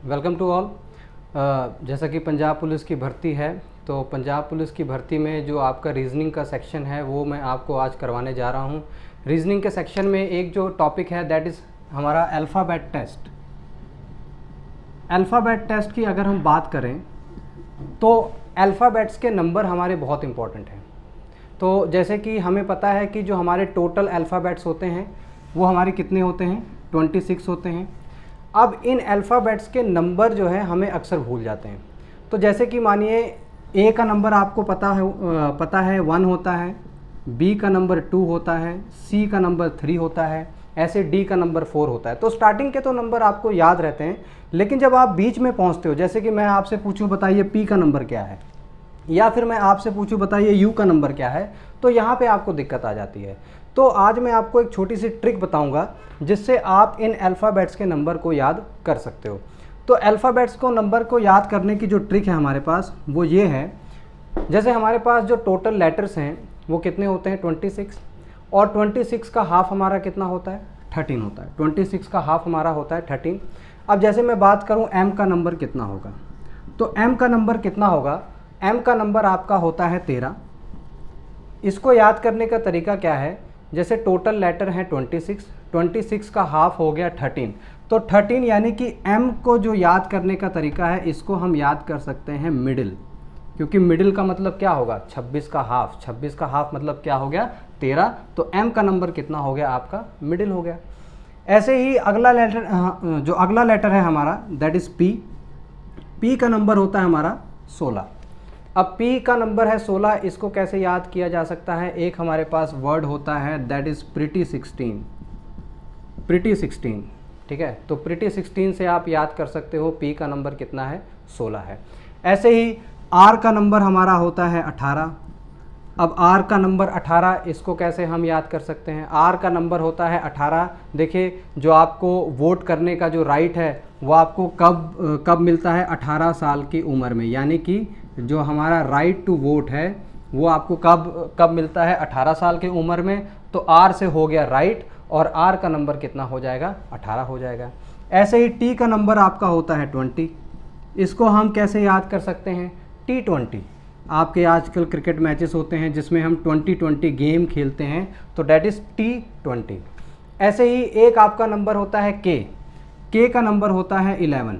Welcome to all. जैसा कि Punjab police की भर्ती है, तो पंजाब पुलिस की भर्ती में जो आपका रीजनिंग का सेक्शन है वो मैं आपको आज करवाने जा रहा हूँ। रीजनिंग के सेक्शन में एक जो टॉपिक है दैट इज़ हमारा अल्फ़ाबेट टेस्ट। अल्फ़ाबेट टेस्ट की अगर हम बात करें तो अल्फ़ाबेट्स के नंबर हमारे बहुत इंपॉर्टेंट हैं। तो जैसे कि हमें पता है कि जो हमारे टोटल अल्फ़ाबेट्स होते हैं वो हमारे कितने होते हैं, 26 होते हैं। अब इन अल्फ़ाबेट्स के नंबर जो है हमें अक्सर भूल जाते हैं। तो जैसे कि मानिए ए का नंबर आपको पता है 1 होता है, बी का नंबर 2 होता है, सी का नंबर 3 होता है, ऐसे डी का नंबर 4 होता है। तो स्टार्टिंग के तो नंबर आपको याद रहते हैं, लेकिन जब आप बीच में पहुंचते हो, जैसे कि मैं आपसे पूछूं बताइए पी का नंबर क्या है, या फिर मैं आपसे पूछूं बताइए यू का नंबर क्या है, तो यहाँ पे आपको दिक्कत आ जाती है। तो आज मैं आपको एक छोटी सी ट्रिक बताऊंगा जिससे आप इन अल्फ़ाबेट्स के नंबर को याद कर सकते हो। तो अल्फ़ाबेट्स को नंबर को याद करने की जो ट्रिक है हमारे पास वो ये है, जैसे हमारे पास जो टोटल लेटर्स हैं वो कितने होते हैं 26, और 26 का हाफ हमारा कितना होता है 13 होता है। 26 का हाफ हमारा होता है 13। अब जैसे मैं बात करूं एम का नंबर कितना होगा, तो एम का नंबर कितना होगा, एम का नंबर आपका होता है 13। इसको याद करने का तरीका क्या है, जैसे टोटल लेटर हैं 26, 26 का हाफ हो गया 13, तो 13 यानी कि एम को जो याद करने का तरीका है इसको हम याद कर सकते हैं मिडिल, क्योंकि मिडिल का मतलब क्या होगा 26 का हाफ, 26 का हाफ मतलब क्या हो गया 13, तो एम का नंबर कितना हो गया आपका मिडिल हो गया। ऐसे ही अगला लेटर, जो अगला लेटर है हमारा दैट इज़ पी। पी का नंबर होता है हमारा 16। अब P का नंबर है 16, इसको कैसे याद किया जा सकता है, एक हमारे पास वर्ड होता है दैट इज़ प्रिटी 16, प्रिटी 16, ठीक है। तो प्रिटी 16 से आप याद कर सकते हो P का नंबर कितना है 16 है। ऐसे ही R का नंबर हमारा होता है 18। अब R का नंबर 18, इसको कैसे हम याद कर सकते हैं, R का नंबर होता है 18। देखिए जो आपको वोट करने का जो राइट है वो आपको कब मिलता है 18 साल की उम्र में, यानी कि जो हमारा राइट टू वोट है वो आपको कब मिलता है 18 साल की उम्र में। तो आर से हो गया राइट, और आर का नंबर कितना हो जाएगा 18 हो जाएगा। ऐसे ही टी का नंबर आपका होता है 20। इसको हम कैसे याद कर सकते हैं, T20। आपके आजकल क्रिकेट मैचेस होते हैं जिसमें हम 20-20 गेम खेलते हैं, तो डैट इज़ T20। ऐसे ही एक आपका नंबर होता है के का नंबर होता है 11।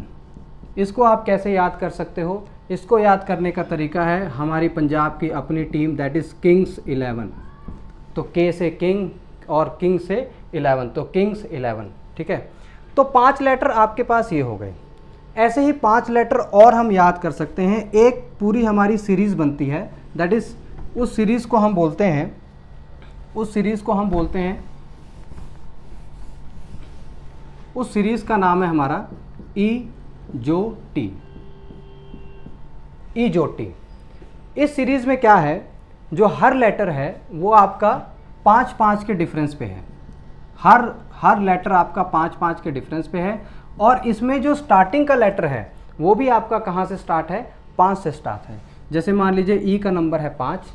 इसको आप कैसे याद कर सकते हो, इसको याद करने का तरीका है हमारी पंजाब की अपनी टीम दैट इज़ किंग्स 11। तो के से किंग और किंग से 11, तो किंग्स 11, ठीक है। तो 5 लेटर आपके पास ये हो गए। ऐसे ही 5 लेटर और हम याद कर सकते हैं। एक पूरी हमारी सीरीज़ बनती है दैट इज़, उस सीरीज़ को हम बोलते हैं, उस सीरीज़ का नाम है हमारा ईजोटी। इस सीरीज़ में क्या है, जो हर लेटर है वो आपका 5-5 के डिफरेंस पे है। हर लेटर आपका 5-5 के डिफरेंस पे है, और इसमें जो स्टार्टिंग का लेटर है वो भी आपका कहाँ से स्टार्ट है, 5 से स्टार्ट है। जैसे मान लीजिए ई का नंबर है 5,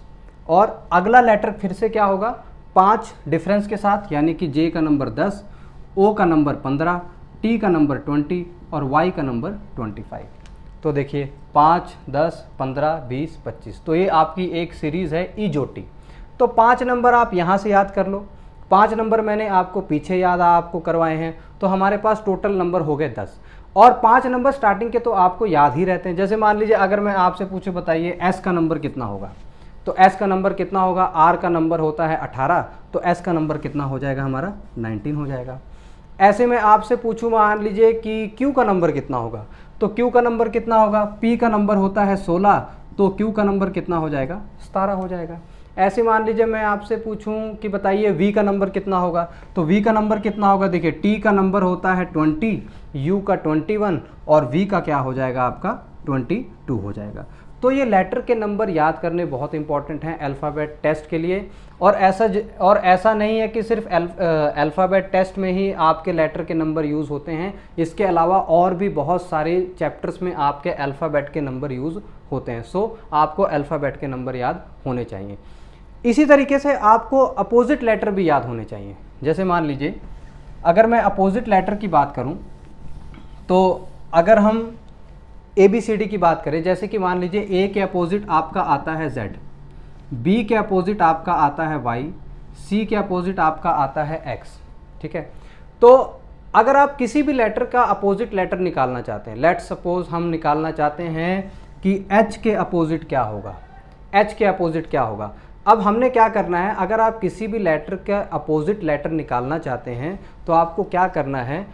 और अगला लेटर फिर से क्या होगा 5 डिफरेंस के साथ, यानी कि जे का नंबर 10, ओ का नंबर 15, टी का नंबर 20 और वाई का नंबर 25। तो देखिए 5, 10, 15, 20, 25, तो ये आपकी एक सीरीज़ है ईजोटी। तो 5 नंबर आप यहाँ से याद कर लो, 5 नंबर मैंने आपको पीछे आपको करवाए हैं, तो हमारे पास टोटल नंबर हो गए 10। और 5 नंबर स्टार्टिंग के तो आपको याद ही रहते हैं। जैसे मान लीजिए अगर मैं आपसे पूछूं बताइए एस का नंबर कितना होगा, तो एस का नंबर कितना होगा, आर का नंबर होता है 18, तो एस का नंबर कितना हो जाएगा हमारा 19 हो जाएगा। ऐसे में आपसे पूछूं मान लीजिए कि क्यू का नंबर कितना होगा, तो क्यू का नंबर कितना होगा, पी का नंबर होता है 16, तो क्यू का नंबर कितना हो जाएगा 17 हो जाएगा। ऐसे मान लीजिए मैं आपसे पूछूं कि बताइए वी का नंबर कितना होगा, तो वी का नंबर कितना होगा, देखिए टी का नंबर होता है 20, यू का 21, और वी का क्या हो जाएगा आपका 22 हो जाएगा। तो ये लेटर के नंबर याद करने बहुत इंपॉर्टेंट हैं अल्फ़ाबेट टेस्ट के लिए। और ऐसा नहीं है कि सिर्फ अल्फ़ाबेट टेस्ट में ही आपके लेटर के नंबर यूज़ होते हैं, इसके अलावा और भी बहुत सारे चैप्टर्स में आपके अल्फ़ाबेट के नंबर यूज़ होते हैं। सो आपको अल्फ़ाबेट के नंबर याद होने चाहिए। इसी तरीके से आपको अपोजिट लेटर भी याद होने चाहिए। जैसे मान लीजिए अगर मैं अपोजिट लेटर की बात करूं, तो अगर हम ABCD की बात करें, जैसे कि मान लीजिए A के अपोजिट आपका आता है Z, B के अपोजिट आपका आता है Y, C के अपोजिट आपका आता है X, ठीक है। तो अगर आप किसी भी लेटर का अपोजिट लेटर निकालना चाहते हैं, लेट्स सपोज हम निकालना चाहते हैं कि H के अपोजिट क्या होगा, H के अपोजिट क्या होगा। अब हमने क्या करना है, अगर आप किसी भी लेटर का अपोजिट लेटर निकालना चाहते हैं तो आपको क्या करना है,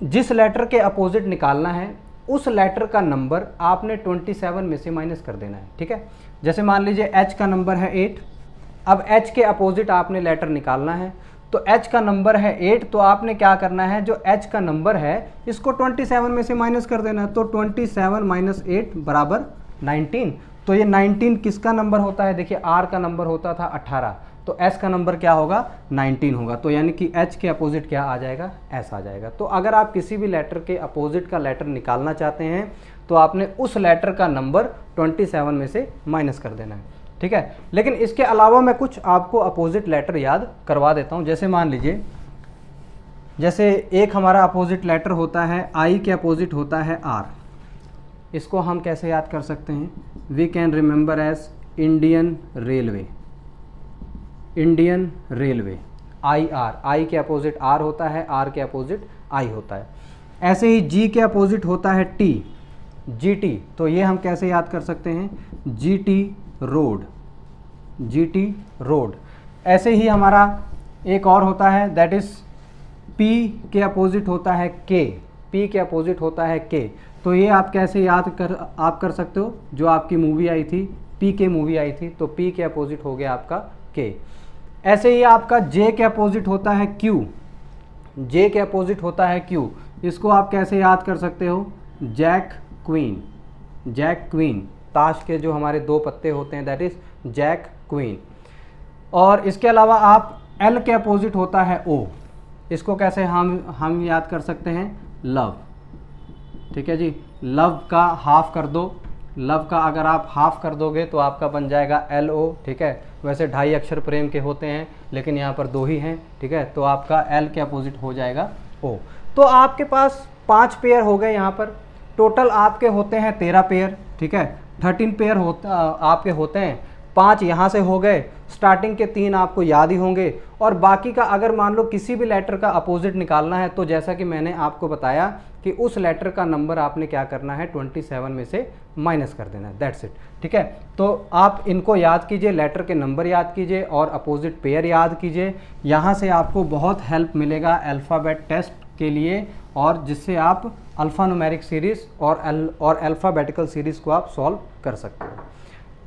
जिस लेटर के अपोजिट निकालना है उस लेटर का नंबर आपने 27 में से माइनस कर देना है, ठीक है। जैसे मान लीजिए H का नंबर है 8, अब H के अपोजिट आपने लेटर निकालना है, तो H का नंबर है 8, तो आपने क्या करना है, जो H का नंबर है इसको 27 में से माइनस कर देना है। तो 27 माइनस 8 बराबर 19। तो ये 19 किसका नंबर होता है, देखिए R का नंबर होता था 18, तो S का नंबर क्या होगा, 19 होगा। तो यानी कि H के अपोजिट क्या आ जाएगा, S आ जाएगा। तो अगर आप किसी भी लेटर के अपोजिट का लेटर निकालना चाहते हैं तो आपने उस लेटर का नंबर 27 में से माइनस कर देना है, ठीक है। लेकिन इसके अलावा मैं कुछ आपको अपोजिट लेटर याद करवा देता हूँ। जैसे मान लीजिए, जैसे एक हमारा अपोजिट लेटर होता है I के अपोजिट होता है R, इसको हम कैसे याद कर सकते हैं, we can remember as Indian railway, Indian railway I के अपोजिट R होता है, R के अपोजिट I होता है। ऐसे ही G के अपोजिट होता है T, GT, तो ये हम कैसे याद कर सकते हैं, GT रोड, GT रोड। ऐसे ही हमारा एक और होता है दैट इज P के अपोजिट होता है K, P के अपोजिट होता है K। तो ये आप कैसे याद कर सकते हो, जो आपकी मूवी आई थी PK मूवी आई थी, तो P के अपोजिट हो गया आपका K। ऐसे ही आपका J के अपोजिट होता है Q, J के अपोजिट होता है Q, इसको आप कैसे याद कर सकते हो, जैक क्वीन, जैक क्वीन, ताश के जो हमारे दो पत्ते होते हैं दैट इज जैक क्वीन। और इसके अलावा आप L के अपोजिट होता है O, इसको कैसे हम याद कर सकते हैं, लव, ठीक है जी। लव का हाफ कर दो, लव का अगर आप हाफ कर दोगे तो आपका बन जाएगा LO, ठीक है। वैसे 2.5 अक्षर प्रेम के होते हैं लेकिन यहाँ पर 2 ही हैं, ठीक है। तो आपका L के अपोजिट हो जाएगा O। तो आपके पास 5 पेयर हो गए, यहाँ पर टोटल आपके होते हैं 13 पेयर, ठीक है। 13 पेयर आपके होते हैं, 5 यहाँ से हो गए, स्टार्टिंग के 3 आपको याद ही होंगे। और बाकी का अगर मान लो किसी भी लेटर का अपोजिट निकालना है तो जैसा कि मैंने आपको बताया कि उस लेटर का नंबर आपने क्या करना है, 27 में से माइनस कर देना है, दैट्स इट, ठीक है। तो आप इनको याद कीजिए, लेटर के नंबर याद कीजिए और अपोजिट पेयर याद कीजिए। यहाँ से आपको बहुत हेल्प मिलेगा अल्फ़ाबेट टेस्ट के लिए, और जिससे आप अल्फ़ा न्यूमेरिक सीरीज़ और अल्फ़ाबेटिकल सीरीज़ को आप सॉल्व कर सकते हो।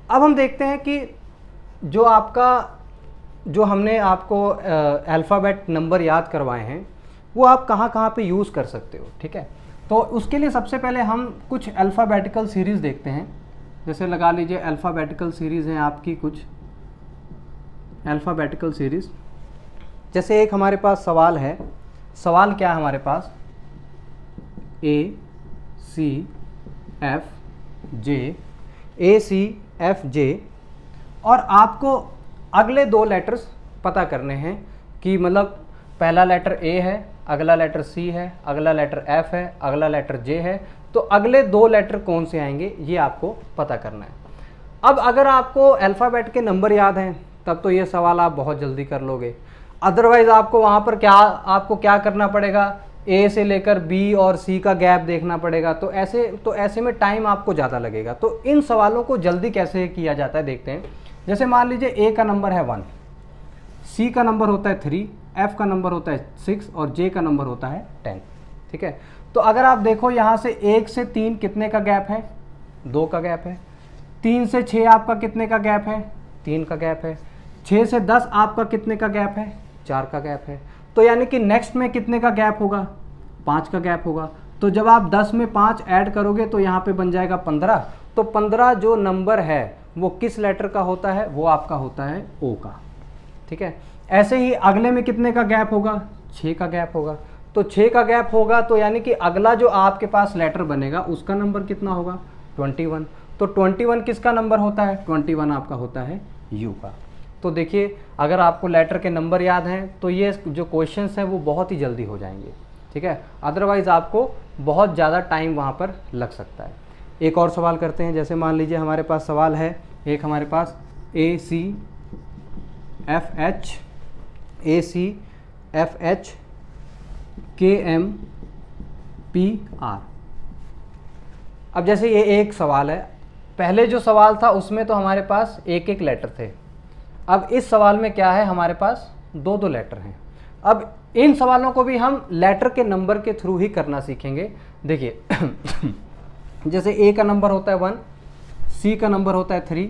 अब हम देखते हैं कि जो हमने आपको अल्फ़ाबेट नंबर याद करवाए हैं वो आप कहाँ कहाँ पे यूज़ कर सकते हो, ठीक है। तो उसके लिए सबसे पहले हम कुछ अल्फ़ाबेटिकल सीरीज़ देखते हैं। जैसे लगा लीजिए अल्फ़ाबेटिकल सीरीज़ हैं आपकी, कुछ अल्फ़ाबेटिकल सीरीज़। जैसे एक हमारे पास सवाल है, सवाल क्या है हमारे पास, ACFJ, और आपको अगले 2 लेटर्स पता करने हैं कि मतलब पहला लेटर A है, अगला लेटर C है, अगला लेटर F है, अगला लेटर J है, तो अगले 2 लेटर कौन से आएंगे ये आपको पता करना है। अब अगर आपको अल्फ़ाबेट के नंबर याद हैं तब तो ये सवाल आप बहुत जल्दी कर लोगे, अदरवाइज़ आपको वहाँ पर क्या करना पड़ेगा, A से लेकर B और C का गैप देखना पड़ेगा। तो ऐसे में टाइम आपको ज़्यादा लगेगा। तो इन सवालों को जल्दी कैसे किया जाता है देखते हैं। जैसे मान लीजिए A का नंबर है 1, C का नंबर होता है 3, F का नंबर होता है 6 और J का नंबर होता है 10, ठीक है। तो अगर आप देखो यहाँ से 1 से 3 कितने का गैप है, 2 का गैप है। 3 से 6 आपका कितने का गैप है, 3 का गैप है। 6 से 10 आपका कितने का गैप है, 4 का गैप है। तो यानी कि नेक्स्ट में कितने का गैप होगा, 5 का गैप होगा। तो जब आप 10 में 5 ऐड करोगे तो यहाँ पे बन जाएगा 15। तो 15 जो नंबर है वो किस लेटर का होता है, वो आपका होता है O का, ठीक है। ऐसे ही अगले में कितने का गैप होगा, 6 का गैप होगा। तो 6 का गैप होगा तो यानी कि अगला जो आपके पास लेटर बनेगा उसका नंबर कितना होगा, 21। तो 21 किसका नंबर होता है, 21 आपका होता है U का। तो देखिए अगर आपको लेटर के नंबर याद हैं तो ये जो क्वेश्चंस हैं वो बहुत ही जल्दी हो जाएंगे, ठीक है। अदरवाइज़ आपको बहुत ज़्यादा टाइम वहाँ पर लग सकता है। एक और सवाल करते हैं। जैसे मान लीजिए हमारे पास सवाल है एक, हमारे पास ACFH KMPR। अब जैसे ये एक सवाल है, पहले जो सवाल था उसमें तो हमारे पास एक एक लेटर थे। अब इस सवाल में क्या है, हमारे पास दो दो लेटर हैं। अब इन सवालों को भी हम लेटर के नंबर के थ्रू ही करना सीखेंगे। देखिए जैसे ए का नंबर होता है 1, सी का नंबर होता है 3,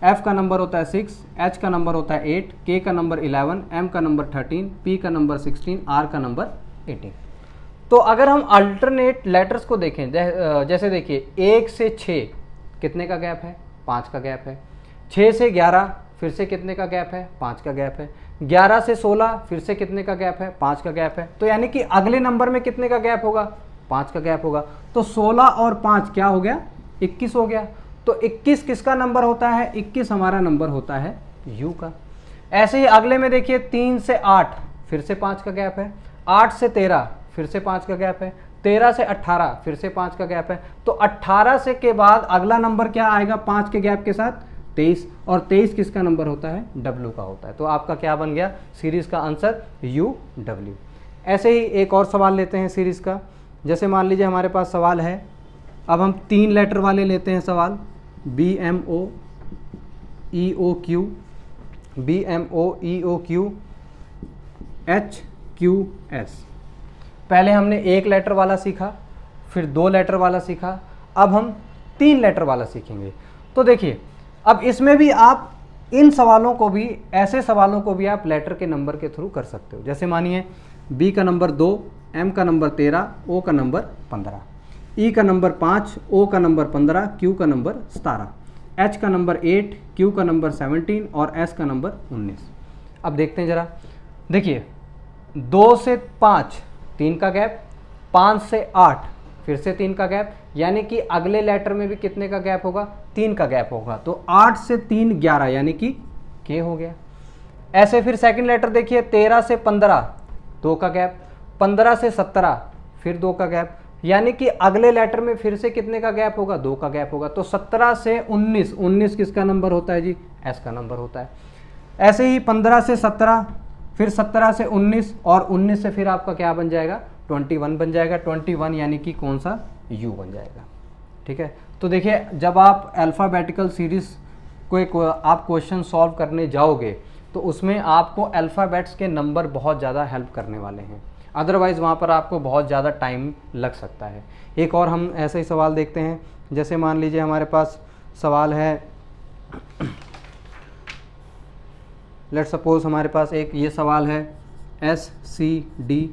एफ का नंबर होता है 6, एच का नंबर होता है 8, के का नंबर 11, एम का नंबर 13, पी का नंबर 16, आर का नंबर 18। तो अगर हम अल्टरनेट लेटर्स को देखें, जैसे देखिए 1 से 6 कितने का गैप है, 5 का गैप है। 6 से 11 फिर से कितने का गैप है, 5 का गैप है। 11 से 16 फिर से कितने का गैप है, 5 का गैप है। तो यानी कि अगले नंबर में कितने का गैप होगा, 5 का गैप होगा। तो 16 और 5 क्या हो गया, 21 हो गया। तो 21 किसका नंबर होता है, 21 हमारा नंबर होता है यू का। ऐसे ही अगले में देखिए 3 से 8 फिर से 5 का गैप है। 8 से 13 फिर से 5 का गैप है। 13 से 18 फिर से 5 का गैप है। तो 18 से के बाद अगला नंबर क्या आएगा 5 के गैप के साथ, 23। और 23 किसका नंबर होता है, डब्ल्यू का होता है। तो आपका क्या बन गया सीरीज का आंसर, यू डब्ल्यू। ऐसे ही एक और सवाल लेते हैं सीरीज का। जैसे मान लीजिए हमारे पास सवाल है, अब हम 3 लेटर वाले लेते हैं सवाल, BMO EOQ, BMO EOQ HQS। पहले हमने 1 लेटर वाला सीखा, फिर 2 लेटर वाला सीखा, अब हम 3 लेटर वाला सीखेंगे। तो देखिए अब इसमें भी आप इन सवालों को भी, ऐसे सवालों को भी आप लेटर के नंबर के थ्रू कर सकते हो। जैसे मानिए B का नंबर 2, M का नंबर 13, O का नंबर 15, E का नंबर 5, O का नंबर 15, Q का नंबर 17, H का नंबर 8, Q का नंबर 17 और S का नंबर 19। अब देखते हैं जरा, देखिए 2 से 5 3 का गैप, 5 से 8 फिर से 3 का गैप, यानी कि अगले लेटर में भी कितने का गैप होगा, 3 का गैप होगा। तो 8 से 3 11 यानी कि के हो गया। ऐसे फिर सेकंड लेटर देखिए 13 से 15 2 का गैप, 15 से 17 फिर 2 का गैप, यानी कि अगले लेटर में फिर से कितने का गैप होगा, 2 का गैप होगा। तो 17 से 19, 19 किसका नंबर होता है जी, एस का नंबर होता है। ऐसे ही 15 से 17 फिर 17 से 19 और 19 से फिर आपका क्या बन जाएगा, 21 बन जाएगा। 21 यानी कि कौन सा, यू बन जाएगा। ठीक है, तो देखिए जब आप अल्फ़ाबेटिकल सीरीज़ को आप क्वेश्चन सॉल्व करने जाओगे तो उसमें आपको अल्फ़ाबेट्स के नंबर बहुत ज़्यादा हेल्प करने वाले हैं, अदरवाइज़ वहाँ पर आपको बहुत ज़्यादा टाइम लग सकता है। एक और हम ऐसे ही सवाल देखते हैं। जैसे मान लीजिए हमारे पास सवाल है, लेट सपोज हमारे पास एक ये सवाल है SCDTEF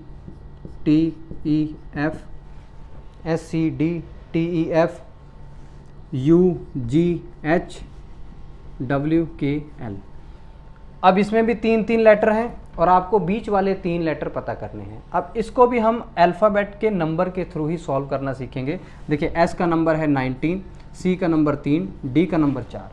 UGHWKL। अब इसमें भी 3 लेटर हैं और आपको बीच वाले 3 लेटर पता करने हैं। अब इसको भी हम अल्फ़ाबेट के नंबर के थ्रू ही सॉल्व करना सीखेंगे। देखिए S का नंबर है 19, C का नंबर 3, D का नंबर 4,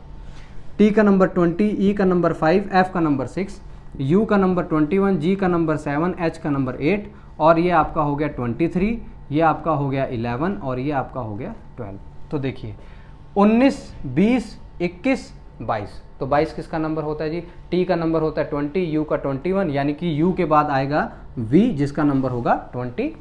T का नंबर 20, E का नंबर 5, F का नंबर 6, U का नंबर 21, G का नंबर 7, H का नंबर 8 और ये आपका हो गया 23, ये आपका हो गया 11 और ये आपका हो गया 12। तो देखिए 19, 20, 21, 22। तो 22 किसका नंबर होता है जी, T का नंबर होता है 20, U का 21, यानी कि U के बाद आएगा V जिसका नंबर होगा 22।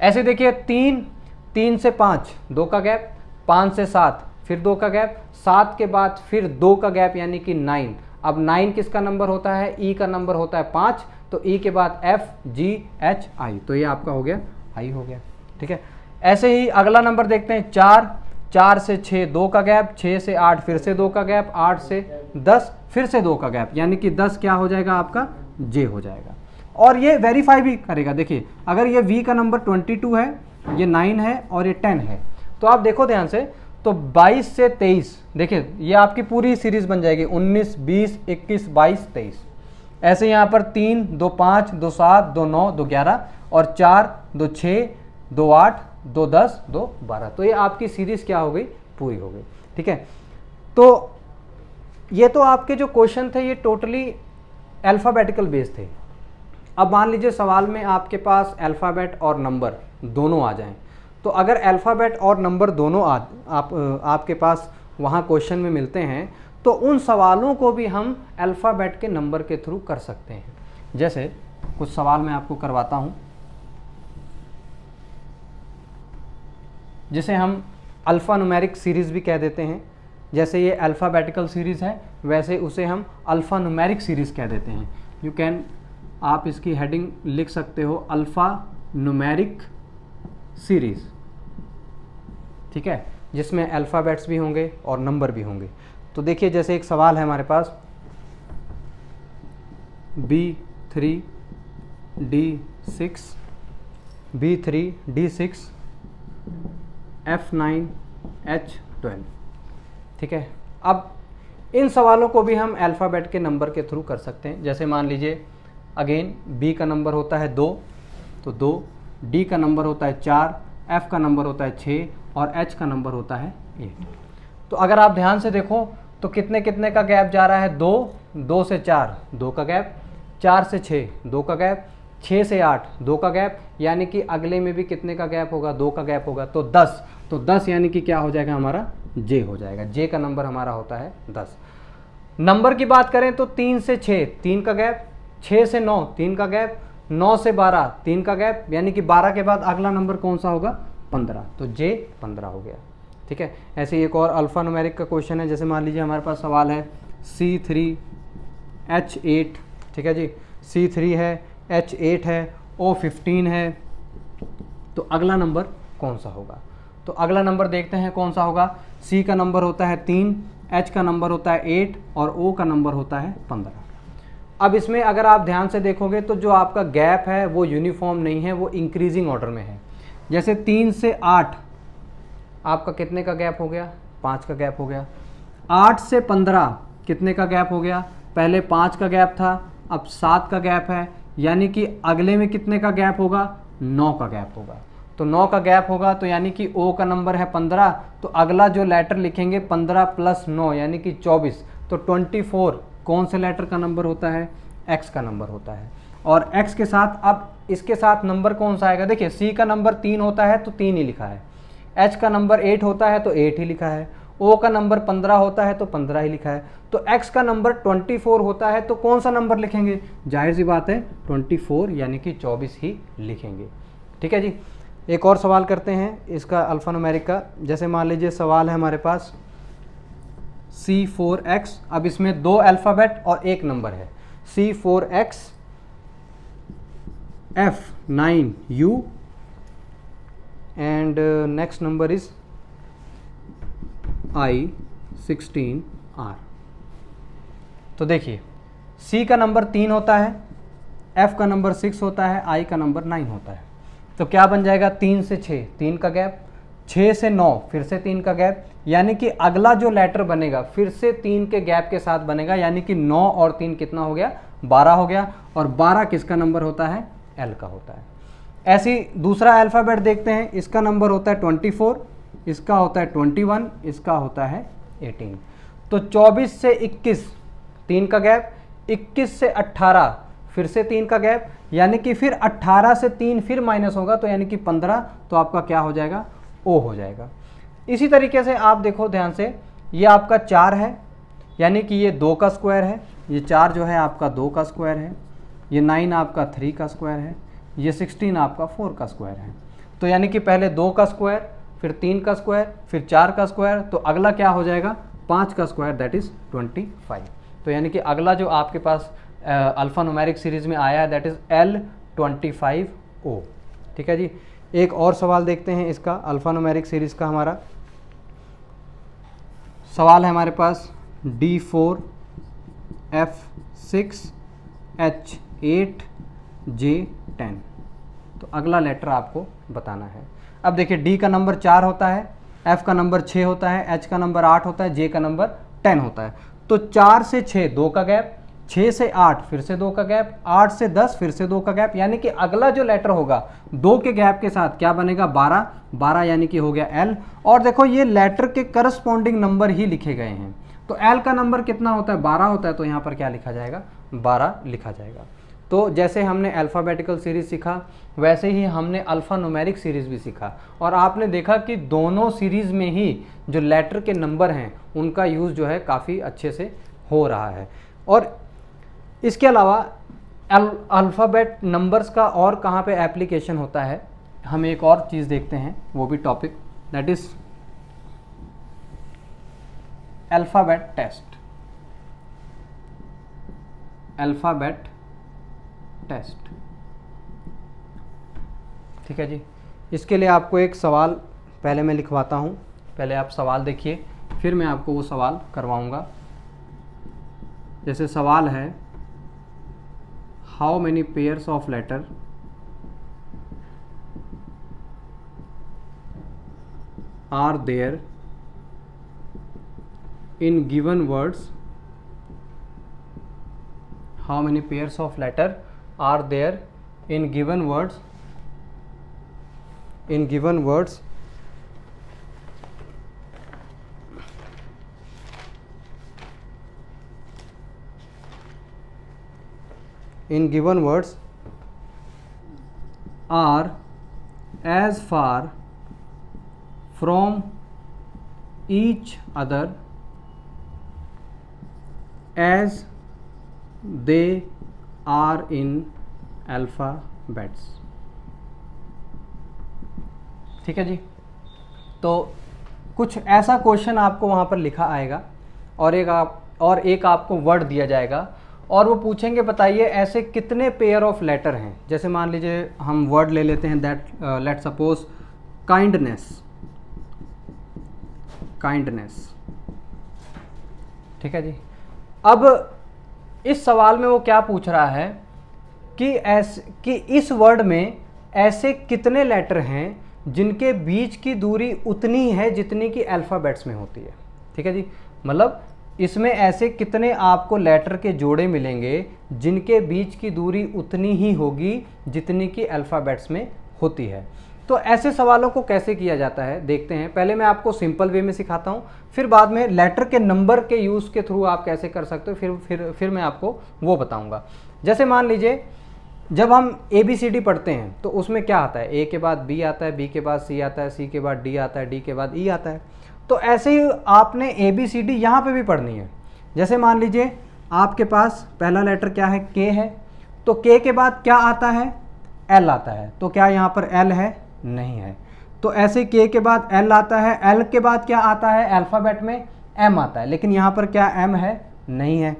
ऐसे देखिए 3 से 5 2 का गैप, 5 से 7 फिर 2 का गैप, 7 के बाद फिर 2 का गैप यानी कि 9। अब 9 किसका नंबर होता है, E का नंबर होता है 5, तो E के बाद F G H I, तो ये आपका हो गया I हो गया। ठीक है, ऐसे ही अगला नंबर देखते हैं 4 से 6 2 का गैप, 6 से 8 फिर से 2 का गैप, 8 से 10 फिर से 2 का गैप, यानी कि 10 क्या हो जाएगा आपका, J हो जाएगा। और ये वेरीफाई भी करेगा। देखिए अगर ये V का नंबर 22 है, ये 9 है और ये 10 है, तो आप देखो ध्यान से, तो 22 से 23 देखिए ये आपकी पूरी सीरीज बन जाएगी, 19, 20, 21, 22, 23। ऐसे यहाँ पर 3, 2, 5, 2, 7, 2, 9, 2, 11 और 4, 2, 6, 2, 8, 2, 10, 2, 12। तो ये आपकी सीरीज क्या हो गई, पूरी हो गई। ठीक है, तो ये तो आपके जो क्वेश्चन थे ये टोटली अल्फ़ाबेटिकल बेस थे। अब मान लीजिए सवाल में आपके पास अल्फ़ाबेट और नंबर दोनों आ जाएं, तो अगर अल्फ़ाबेट और नंबर दोनों आपके पास वहाँ क्वेश्चन में मिलते हैं तो उन सवालों को भी हम अल्फ़ाबेट के नंबर के थ्रू कर सकते हैं। जैसे कुछ सवाल मैं आपको करवाता हूँ, जिसे हम अल्फ़ा न्यूमेरिक सीरीज़ भी कह देते हैं। जैसे ये अल्फ़ाबेटिकल सीरीज़ है, वैसे उसे हम अल्फ़ा न्यूमेरिक सीरीज़ कह देते हैं। यू कैन, आप इसकी हेडिंग लिख सकते हो अल्फ़ा न्यूमेरिक सीरीज़, ठीक है, जिसमें अल्फ़ाबेट्स भी होंगे और नंबर भी होंगे। तो देखिए जैसे एक सवाल है हमारे पास, B3 D6 B3 D6 F9 H12, ठीक है। अब इन सवालों को भी हम अल्फ़ाबेट के नंबर के थ्रू कर सकते हैं। जैसे मान लीजिए अगेन B का नंबर होता है 2, तो 2, D का नंबर होता है 4, F का नंबर होता है 6 और H का नंबर होता है 8। तो अगर आप ध्यान से देखो तो कितने कितने का गैप जा रहा है, 2, 2 से 4 2 का गैप, 4 से 6 2 का गैप, 6 से 8 2 का गैप, यानी कि अगले में भी कितने का गैप होगा, 2 का गैप होगा। तो 10, तो 10 यानी कि क्या हो जाएगा हमारा, J हो जाएगा। J का नंबर हमारा होता है 10। नंबर की बात करें तो 3 से 6 3 का गैप, 6 से 9 3 का गैप, 9 से 12 3 का गैप, यानी कि 12 के बाद अगला नंबर कौन सा होगा, 15। तो J 15 हो गया, ठीक है। ऐसे एक और अल्फ़ा न्यूमेरिक का क्वेश्चन है। जैसे मान लीजिए हमारे पास सवाल है C3 H8, ठीक है जी, C3 है, H8 है, O15 है, तो अगला नंबर कौन सा होगा। तो अगला नंबर देखते हैं कौन सा होगा। C का नंबर होता है 3, H का नंबर होता है 8 और O का नंबर होता है 15। अब इसमें अगर आप ध्यान से देखोगे तो जो आपका गैप है वो यूनिफॉर्म नहीं है, वो इंक्रीजिंग ऑर्डर में है। जैसे 3 से 8 आपका कितने का गैप हो गया, 5 का गैप हो गया। 8 से 15 कितने का गैप हो गया, पहले 5 का गैप था, अब 7 का गैप है, यानी कि अगले में कितने का गैप होगा, 9 का गैप होगा। तो 9 का गैप होगा तो यानी कि O का नंबर है 15, तो अगला जो लेटर लिखेंगे 15 + 9 यानी कि 24, तो 24 कौन से लेटर का नंबर होता है, X का नंबर होता है। और X के साथ अब इसके साथ नंबर कौन सा आएगा, देखिए C का नंबर 3 होता है तो 3 ही लिखा है, H का नंबर 8 होता है तो 8 ही लिखा है, O का नंबर 15 होता है तो 15 ही लिखा है। तो X का नंबर 24 होता है तो कौन सा नंबर लिखेंगे, जाहिर सी बात है 24 यानी कि 24 ही लिखेंगे, ठीक है जी। एक और सवाल करते हैं इसका अल्फ़ा न्यूमेरिक का। जैसे मान लीजिए सवाल है हमारे पास C4X, अब इसमें 2 अल्फ़ाबेट और 1 नंबर है, C4X F9U and next number is I16R। तो देखिए C का नंबर 3 होता है, F का नंबर 6 होता है, I का नंबर 9 होता है। तो क्या बन जाएगा, 3 से 6 3 का गैप, 6 से 9 फिर से 3 का गैप, यानी कि अगला जो लेटर बनेगा फिर से 3 के गैप के साथ बनेगा, यानी कि 9 और 3 कितना हो गया, 12 हो गया। और 12 किसका नंबर होता है, L का होता है। ऐसे ही दूसरा अल्फ़ाबेट देखते हैं, इसका नंबर होता है 24, इसका होता है 21, इसका होता है 18। तो 24 से 21 3 का गैप, 21 से 18 फिर से 3 का गैप, यानी कि फिर 18 से 3 फिर माइनस होगा तो यानी कि 15, तो आपका क्या हो जाएगा, O हो जाएगा। इसी तरीके से आप देखो ध्यान से, ये आपका 4 है, यानी कि ये 2 का स्क्वायर है, ये 4 जो है आपका 2 का स्क्वायर है, ये 9 आपका 3 का स्क्वायर है, ये 16 आपका 4 का स्क्वायर है। तो यानी कि पहले 2 का स्क्वायर, फिर 3 का स्क्वायर, फिर 4 का स्क्वायर, तो अगला क्या हो जाएगा, 5 का स्क्वायर, दैट इज़ 25। तो यानी कि अगला जो आपके पास अल्फ़ा न्यूमेरिक सीरीज़ में आया है दैट इज़ L25O, ठीक है जी। एक और सवाल देखते हैं इसका अल्फ़ा न्यूमेरिक सीरीज़ का। हमारा सवाल है हमारे पास D4 F6 H8 J10। तो अगला लेटर आपको बताना है। अब देखिए D का नंबर 4 होता है, F का नंबर 6 होता है, H का नंबर 8 होता है, J का नंबर 10 होता है। तो 4 से 6 2 का गैप, 6 से 8 फिर से 2 का गैप, 8 से 10 फिर से 2 का गैप, यानी कि अगला जो लेटर होगा 2 के गैप के साथ क्या बनेगा, 12, 12 यानी कि हो गया L। और देखो ये लेटर के करस्पॉन्डिंग नंबर ही लिखे गए हैं, तो L का नंबर कितना होता है, 12 होता है, तो यहाँ पर क्या लिखा जाएगा, 12 लिखा जाएगा। तो जैसे हमने अल्फ़ाबेटिकल सीरीज़ सीखा वैसे ही हमने अल्फ़ा न्यूमेरिक सीरीज़ भी सीखा, और आपने देखा कि दोनों सीरीज़ में ही जो लेटर के नंबर हैं उनका यूज़ जो है काफ़ी अच्छे से हो रहा है। और इसके अलावा अल्फ़ाबेट नंबर्स का और कहाँ पे एप्लीकेशन होता है, हम एक और चीज़ देखते हैं, वो भी topic, that is alphabet test. Alphabet test, ठीक है जी। इसके लिए आपको एक सवाल पहले मैं लिखवाता हूँ, पहले आप सवाल देखिए, फिर मैं आपको वो सवाल करवाऊँगा। जैसे सवाल है, how many pairs of letter are there in given words, how many pairs of letter are there in given words, in given words in given words are as far from each other as they are in alphabets। ठीक है जी। तो कुछ ऐसा question आपको वहाँ पर लिखा आएगा और एक आपको वर्ड दिया जाएगा और वो पूछेंगे बताइए ऐसे कितने पेयर ऑफ लेटर हैं। जैसे मान लीजिए हम वर्ड ले लेते हैं, that let suppose kindness, kindness, ठीक है जी। अब इस सवाल में वो क्या पूछ रहा है कि इस वर्ड में ऐसे कितने लेटर हैं जिनके बीच की दूरी उतनी है जितनी कि अल्फ़ाबेट्स में होती है। ठीक है जी, मतलब इसमें ऐसे कितने आपको लेटर के जोड़े मिलेंगे जिनके बीच की दूरी उतनी ही होगी जितनी कि अल्फ़ाबेट्स में होती है। तो ऐसे सवालों को कैसे किया जाता है देखते हैं। पहले मैं आपको सिंपल वे में सिखाता हूँ, फिर बाद में लेटर के नंबर के यूज़ के थ्रू आप कैसे कर सकते हो फिर मैं आपको वो बताऊँगा। जैसे मान लीजिए जब हम ABCD पढ़ते हैं तो उसमें क्या आता है, A के बाद B आता है, B के बाद C आता है, C के बाद D आता है, D के बाद E आता है। तो ऐसे ही आपने ABCD यहाँ पे भी पढ़नी है। जैसे मान लीजिए आपके पास पहला लेटर क्या है, K है, तो K के बाद क्या आता है, L आता है। तो क्या यहाँ पर L है, नहीं है। तो ऐसे K के बाद L आता है, L के बाद क्या आता है, अल्फ़ाबेट में M आता है, लेकिन यहाँ पर क्या M है, नहीं है।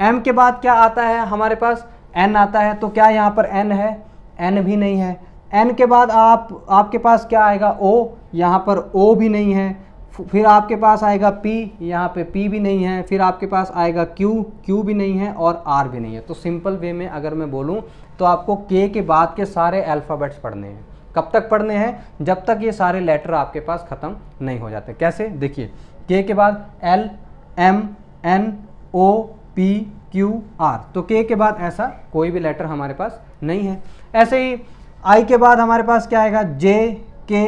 M के बाद क्या आता है, हमारे पास N आता है, तो क्या यहाँ पर N है, N भी नहीं है। N के बाद आपके पास क्या आएगा, O, यहाँ पर O भी नहीं है। फिर आपके पास आएगा P, यहाँ पे P भी नहीं है। फिर आपके पास आएगा Q, Q भी नहीं है और R भी नहीं है। तो सिंपल वे में अगर मैं बोलूँ तो आपको K के बाद के सारे अल्फ़ाबेट्स पढ़ने हैं। कब तक पढ़ने हैं, जब तक ये सारे लेटर आपके पास ख़त्म नहीं हो जाते। कैसे, देखिए K के बाद L, M, N, O, P, Q, R। तो K के बाद ऐसा कोई भी लेटर हमारे पास नहीं है। ऐसे ही I के बाद हमारे पास क्या आएगा, J, K,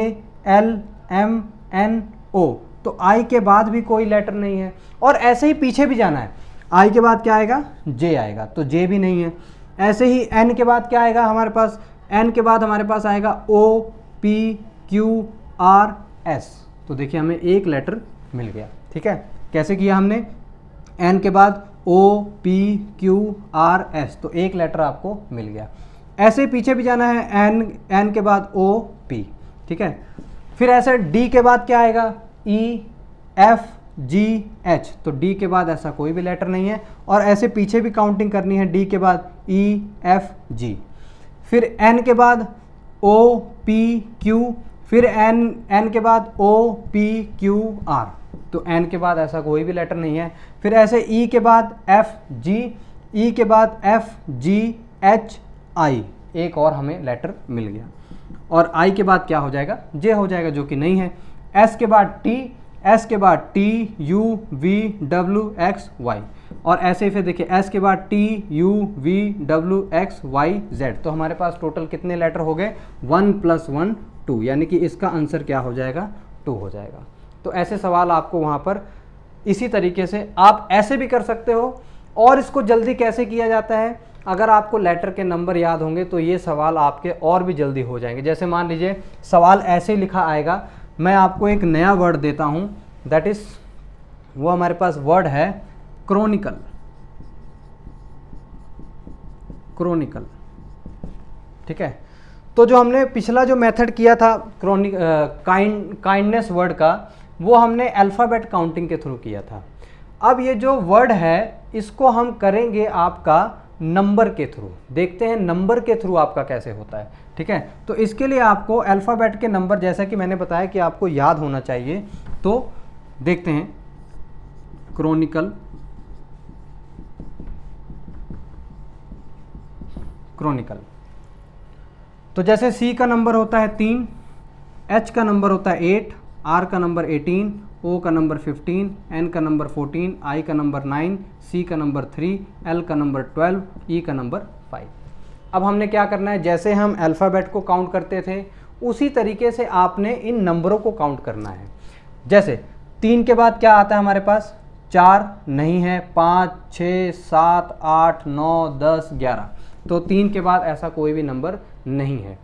L, M, N, O। तो I के बाद भी कोई लेटर नहीं है। और ऐसे ही पीछे भी जाना है, I के बाद क्या आएगा, J आएगा, तो J भी नहीं है। ऐसे ही N के बाद क्या आएगा हमारे पास, N के बाद हमारे पास आएगा O, P, Q, R, S। तो देखिए हमें एक लेटर मिल गया। ठीक है, कैसे किया हमने, N के बाद O, P, Q, R, S, तो एक लेटर आपको मिल गया। ऐसे पीछे भी जाना है, N के बाद O, P। ठीक है, फिर ऐसे D के बाद क्या आएगा, E, F, G, H। तो D के बाद ऐसा कोई भी लेटर नहीं है। और ऐसे पीछे भी काउंटिंग करनी है, D के बाद E, F, G। फिर N के बाद O, P, Q। फिर N के बाद O, P, Q, R। तो N के बाद ऐसा कोई भी लेटर नहीं है। फिर ऐसे E के बाद F, G, E के बाद F, G, H, I। एक और हमें लेटर मिल गया। और I के बाद क्या हो जाएगा, J हो जाएगा, जो कि नहीं है। S के बाद T, S के बाद T, U, V, W, X, Y। और ऐसे ही फिर देखिए S के बाद T, U, V, W, X, Y, Z। तो हमारे पास टोटल कितने लेटर हो गए, 1 + 1 2, यानी कि इसका आंसर क्या हो जाएगा, 2 हो जाएगा। तो ऐसे सवाल आपको वहाँ पर इसी तरीके से आप ऐसे भी कर सकते हो। और इसको जल्दी कैसे किया जाता है, अगर आपको लेटर के नंबर याद होंगे तो ये सवाल आपके और भी जल्दी हो जाएंगे। जैसे मान लीजिए सवाल ऐसे लिखा आएगा, मैं आपको एक नया वर्ड देता हूँ, दैट इज़ वो हमारे पास वर्ड है क्रॉनिकल। क्रॉनिकल, ठीक है। तो जो हमने पिछला जो मेथड किया था काइंडनेस वर्ड का, वो हमने अल्फ़ाबेट काउंटिंग के थ्रू किया था। अब ये जो वर्ड है इसको हम करेंगे आपका नंबर के थ्रू। देखते हैं नंबर के थ्रू आपका कैसे होता है, ठीक है। तो इसके लिए आपको अल्फ़ाबेट के नंबर, जैसा कि मैंने बताया कि आपको याद होना चाहिए, तो देखते हैं क्रॉनिकल, क्रॉनिकल। तो जैसे C का नंबर होता है 3, H का नंबर होता है 8, R का नंबर 18, O का नंबर 15, N का नंबर 14, I का नंबर 9, C का नंबर 3, L का नंबर 12, E का नंबर 5। अब हमने क्या करना है, जैसे हम अल्फ़ाबेट को काउंट करते थे उसी तरीके से आपने इन नंबरों को काउंट करना है। जैसे 3 के बाद क्या आता है हमारे पास, 4 नहीं है, 5, 6, 7, 8, 9, 10, 11। तो 3 के बाद ऐसा कोई भी नंबर नहीं है।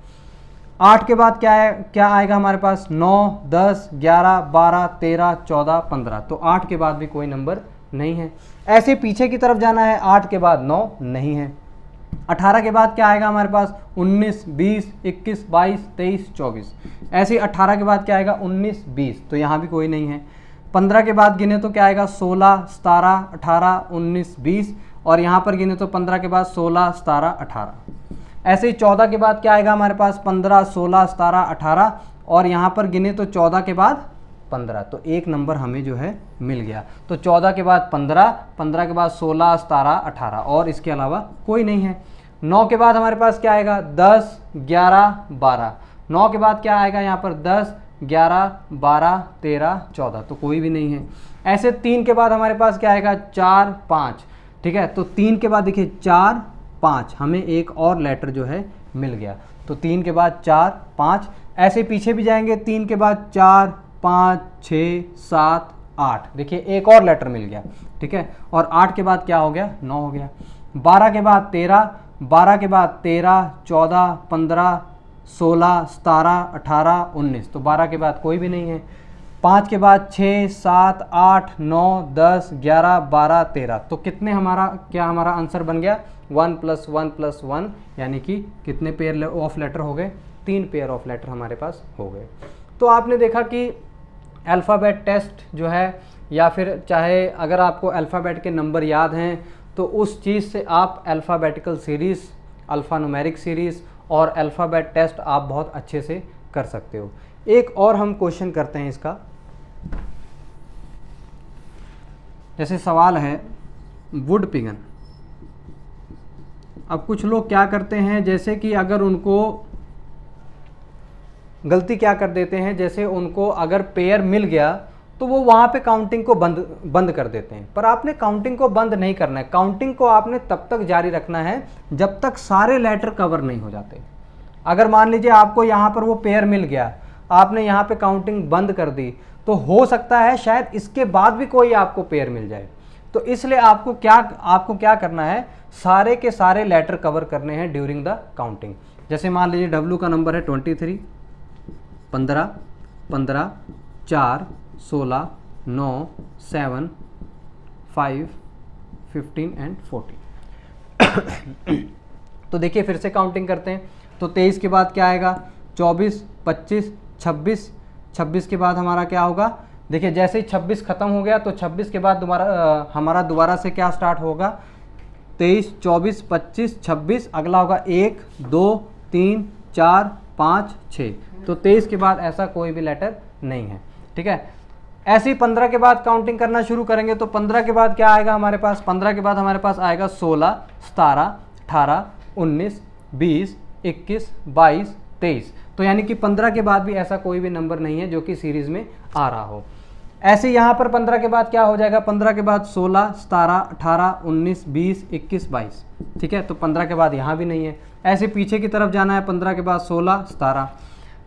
8 के बाद क्या है, क्या आएगा हमारे पास, 9, 10, 11, 12, 13, 14, 15। तो 8 के बाद भी कोई नंबर नहीं है। ऐसे पीछे की तरफ जाना है, 8 के बाद 9 नहीं है। 18 के बाद क्या आएगा हमारे पास, 19, 20, 21, 22, 23, 24। ऐसे 18 के बाद क्या आएगा, 19, 20। तो यहाँ भी कोई नहीं है। 15 के बाद गिने तो क्या आएगा, 16, 17, 18, 19, 20। और यहाँ पर गिने तो 15 के बाद 16, 17, 18। ऐसे ही 14 के बाद क्या आएगा हमारे पास, 15, 16, 17, 18। और यहाँ पर गिने तो 14 के बाद 15। तो एक नंबर हमें जो है मिल गया। तो 14 के बाद 15, 15 के बाद 16, 17, 18 और इसके अलावा कोई नहीं है। 9 के बाद हमारे पास क्या आएगा, 10, 11, 12। 9 के बाद क्या आएगा यहाँ पर, 10, 11, 12, 13, 14। तो कोई भी नहीं है। ऐसे 3 के बाद हमारे पास क्या आएगा, 4, 5, ठीक है। तो 3 के बाद देखिए 4, 5, हमें एक और लेटर जो है मिल गया। तो 3 के बाद 4, 5। ऐसे पीछे भी जाएंगे, 3 के बाद 4, 5, 6, 7, 8। देखिए एक और लेटर मिल गया, ठीक है। और 8 के बाद क्या हो गया, 9 हो गया। 12 के बाद 13, 12 के बाद 13, 14, 15, 16, 17, 18, 19। तो 12 के बाद कोई भी नहीं है। 5 के बाद 6, 7, 8, 9, 10, 11, 12, 13। तो कितने हमारा, क्या हमारा आंसर बन गया, 1 + 1 + 1, यानी कि कितने पेयर ऑफ लेटर हो गए, 3 पेयर ऑफ लेटर हमारे पास हो गए। तो आपने देखा कि अल्फ़ाबेट टेस्ट जो है, या फिर चाहे अगर आपको अल्फ़ाबेट के नंबर याद हैं तो उस चीज़ से आप अल्फ़ाबेटिकल सीरीज़, अल्फ़ान्यूमेरिक सीरीज़ और अल्फ़ाबेट टेस्ट आप बहुत अच्छे से कर सकते हो। एक और हम क्वेश्चन करते हैं इसका। जैसे सवाल है वुड पिगन। अब कुछ लोग क्या करते हैं, जैसे कि अगर उनको गलती क्या कर देते हैं, जैसे उनको अगर पेयर मिल गया तो वो वहाँ पे काउंटिंग को बंद कर देते हैं। पर आपने काउंटिंग को बंद नहीं करना है। काउंटिंग को आपने तब तक जारी रखना है जब तक सारे लेटर कवर नहीं हो जाते। अगर मान लीजिए आपको यहाँ पर वो पेयर मिल गया, आपने यहाँ पे काउंटिंग बंद कर दी, तो हो सकता है शायद इसके बाद भी कोई आपको पेयर मिल जाए। तो इसलिए आपको क्या करना है, सारे के सारे लेटर कवर करने हैं ड्यूरिंग द काउंटिंग। जैसे मान लीजिए W का नंबर है 23, 15, 15, 4, 16, 9, 7, 5, 15 एंड 14। तो देखिए फिर से काउंटिंग करते हैं। तो 23 के बाद क्या आएगा, 24, 25, 26। 26 के बाद हमारा क्या होगा, देखिए जैसे ही 26 खत्म हो गया तो 26 के बाद हमारा दोबारा से क्या स्टार्ट होगा, 23, 24, 25, 26। अगला होगा 1, 2, 3, 4, 5, 6। तो 23 के बाद ऐसा कोई भी लेटर नहीं है, ठीक है। ऐसे ही 15 के बाद काउंटिंग करना शुरू करेंगे। तो 15 के बाद क्या आएगा हमारे पास, 15 के बाद हमारे पास आएगा 16, 17, 18, 19, 20, 21, 22, 23। तो यानी कि 15 के बाद भी ऐसा कोई भी नंबर नहीं है जो कि सीरीज में आ रहा हो। ऐसे यहाँ पर 15 के बाद क्या हो जाएगा, 15 के बाद 16, 17, 18, 19, 20, 21, 22, ठीक है। तो 15 के बाद यहाँ भी नहीं है। ऐसे पीछे की तरफ जाना है, 15 के बाद 16, 17।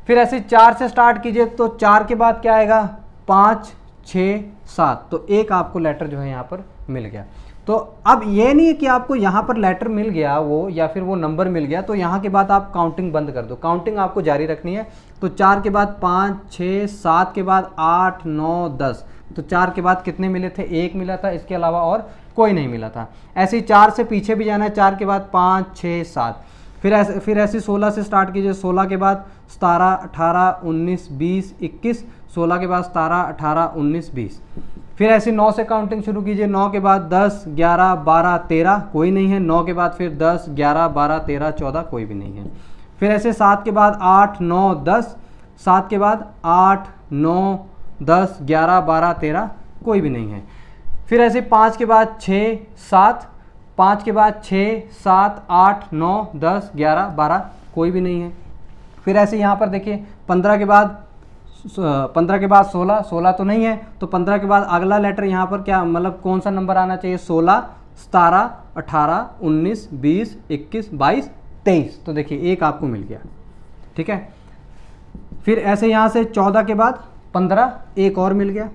फिर ऐसे 4 से स्टार्ट कीजिए। तो 4 के बाद क्या आएगा, 5, 6, 7। तो एक आपको लेटर जो है यहाँ पर मिल गया। तो अब ये नहीं है कि आपको यहाँ पर लेटर मिल गया वो या फिर वो नंबर मिल गया तो यहाँ के बाद आप काउंटिंग बंद कर दो, काउंटिंग आपको जारी रखनी है। तो 4 के बाद 5, 6, 7 के बाद 8, 9, 10, तो 4 के बाद कितने मिले थे? 1 मिला था, इसके अलावा और कोई नहीं मिला था। ऐसे ही 4 से पीछे भी जाना है, 4 के बाद 5, 6, 7, फिर ऐसे 16 से स्टार्ट कीजिए, 16 के बाद 17, 18, 19, 20, 21, 16 के बाद 17, 18, 19, 20, फिर ऐसे 9 से काउंटिंग शुरू कीजिए, 9 के बाद 10, 11, 12, 13, कोई नहीं है, 9 के बाद फिर 10, 11, 12, 13, 14, कोई भी नहीं है। फिर ऐसे 7 के बाद 8, 9, 10, 7 के बाद 8, 9, 10, 11, 12, 13, कोई भी नहीं है। फिर ऐसे 5 के बाद 6, 7, 5 के बाद 6, 7, 8, 9, 10, 11, 12, कोई भी नहीं है। फिर ऐसे यहाँ पर देखिए 15 के बाद 16, 16 तो नहीं है, तो 15 के बाद अगला लेटर यहाँ पर क्या मतलब कौन सा नंबर आना चाहिए? 16, 17, 18, 19, 20, 21, 22, 23, तो देखिए एक आपको मिल गया, ठीक है। फिर ऐसे यहाँ से 14 के बाद 15 एक और मिल गया,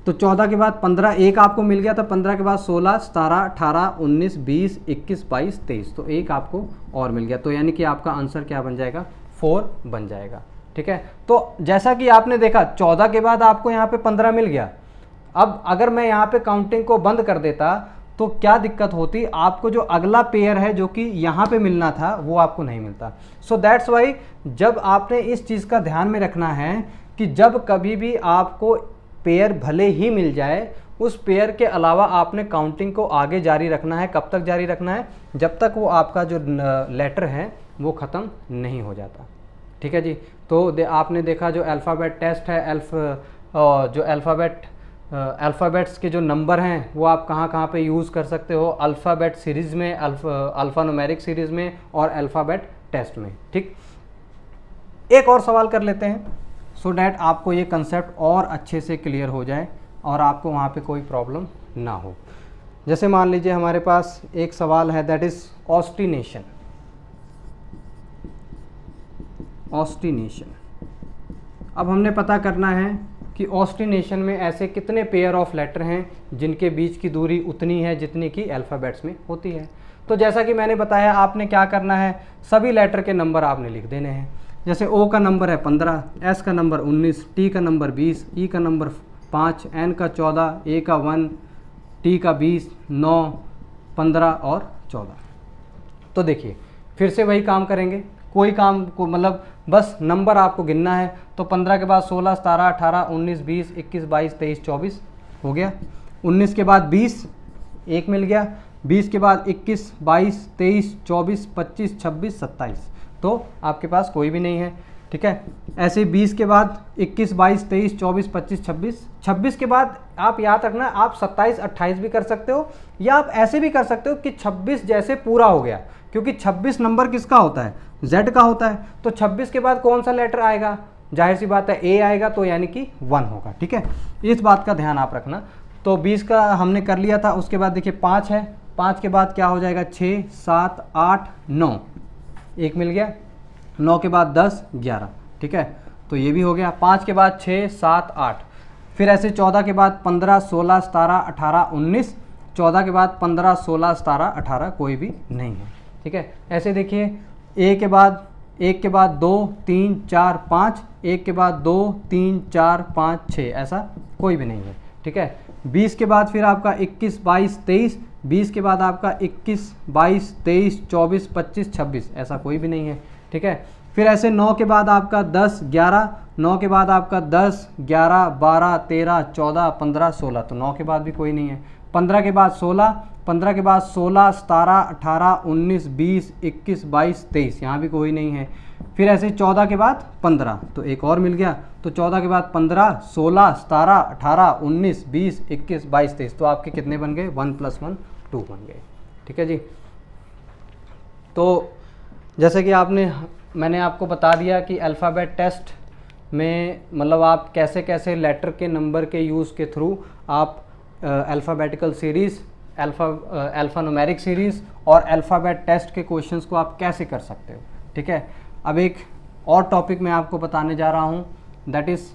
तो 14 के बाद 15 एक आपको मिल गया, तो 15 के बाद 16, 17, 18, 19, 20, 21, 22, 23, तो एक आपको और मिल गया। तो यानी कि आपका आंसर क्या बन जाएगा? 4 बन जाएगा, ठीक है। तो जैसा कि आपने देखा 14 के बाद आपको यहाँ पे 15 मिल गया। अब अगर मैं यहाँ पे काउंटिंग को बंद कर देता तो क्या दिक्कत होती? आपको जो अगला पेयर है जो कि यहाँ पे मिलना था वो आपको नहीं मिलता। सो दैट्स वाई जब आपने इस चीज़ का ध्यान में रखना है कि जब कभी भी आपको पेयर भले ही मिल जाए, उस पेयर के अलावा आपने काउंटिंग को आगे जारी रखना है। कब तक जारी रखना है? जब तक वो आपका जो लेटर है वो ख़त्म नहीं हो जाता, ठीक है जी। तो आपने देखा जो अल्फ़ाबेट टेस्ट है, जो अल्फ़ाबेट्स के जो नंबर हैं वो आप कहाँ कहाँ पे यूज़ कर सकते हो? अल्फ़ाबेट सीरीज़ में, अल्फ़ान्यूमेरिक सीरीज़ में और अल्फ़ाबेट टेस्ट में, ठीक। एक और सवाल कर लेते हैं सो डैट आपको ये कंसेप्ट और अच्छे से क्लियर हो जाए और आपको वहाँ पे कोई प्रॉब्लम ना हो। जैसे मान लीजिए हमारे पास एक सवाल है, दैट इज़ ऑस्टिनेशन। ऑस्टिनेशन, अब हमने पता करना है कि ऑस्टिनेशन में ऐसे कितने पेयर ऑफ लेटर हैं जिनके बीच की दूरी उतनी है जितनी कि अल्फ़ाबेट्स में होती है। तो जैसा कि मैंने बताया, आपने क्या करना है, सभी लेटर के नंबर आपने लिख देने हैं। जैसे ओ का नंबर है 15, एस का नंबर 19, टी का नंबर 20, ई का नंबर 5, एन का 14, ए का 1, टी का 20, 9, 15 और 14। तो देखिए फिर से वही काम करेंगे, कोई काम को मतलब बस नंबर आपको गिनना है। तो 15 के बाद 16, 17, 18, 19, 20, 21, 22, 23, 24 हो गया। 19 के बाद 20 एक मिल गया। 20 के बाद 21, 22, 23, 24, 25, 26, 27, तो आपके पास कोई भी नहीं है, ठीक है। ऐसे 20 के बाद 21, 22, 23, 24, 25, 26, 26 के बाद आप याद रखना आप 27, 28 भी कर सकते हो, या आप ऐसे भी कर सकते हो कि 26 जैसे पूरा हो गया, क्योंकि 26 नंबर किसका होता है? Z का होता है। तो 26 के बाद कौन सा लेटर आएगा? जाहिर सी बात है A आएगा, तो यानी कि 1 होगा, ठीक है। इस बात का ध्यान आप रखना। तो 20 का हमने कर लिया था। उसके बाद देखिए 5 है, 5 के बाद क्या हो जाएगा? 6, 7, 8, 9 एक मिल गया। 9 के बाद 10, 11, ठीक है, तो ये भी हो गया। 5 के बाद 6, 7, 8, फिर ऐसे 14 के बाद 15, 16, 17, 18, 19, 14 के बाद 15, 16, 17, 18 कोई भी नहीं है, ठीक है। ऐसे देखिए एक के बाद 2, 3, 4, 5, एक के बाद 2, 3, 4, 5, 6, ऐसा कोई भी नहीं है, ठीक है। 20 के बाद फिर आपका 21, 22, 23, 20 के बाद आपका 21, 22, 23, 24, 25, 26, ऐसा कोई भी नहीं है, ठीक है। फिर ऐसे 9 के बाद आपका 10, 11, 9 के बाद आपका 10, 11, 12, 13, 14, 15, 16, तो 9 के बाद भी कोई नहीं है। 15 के बाद 16, 15 के बाद 16, 17, 18, 19, 20, 21, 22, 23, यहाँ भी कोई नहीं है। फिर ऐसे 14 के बाद 15, तो एक और मिल गया। तो 14 के बाद 15, 16, 17, 18, 19, 20, 21, 22, 23, तो आपके कितने बन गए? 1 + 1 2 बन गए, ठीक है जी। तो जैसे कि मैंने आपको बता दिया कि अल्फ़ाबेट टेस्ट में मतलब आप कैसे कैसे लेटर के नंबर के यूज़ के थ्रू आप अल्फ़ाबेटिकल सीरीज़, अल्फ़ान्यूमेरिक सीरीज़ और अल्फ़ाबेट टेस्ट के क्वेश्चंस को आप कैसे कर सकते हो, ठीक है। अब एक और टॉपिक मैं आपको बताने जा रहा हूँ, दैट इज़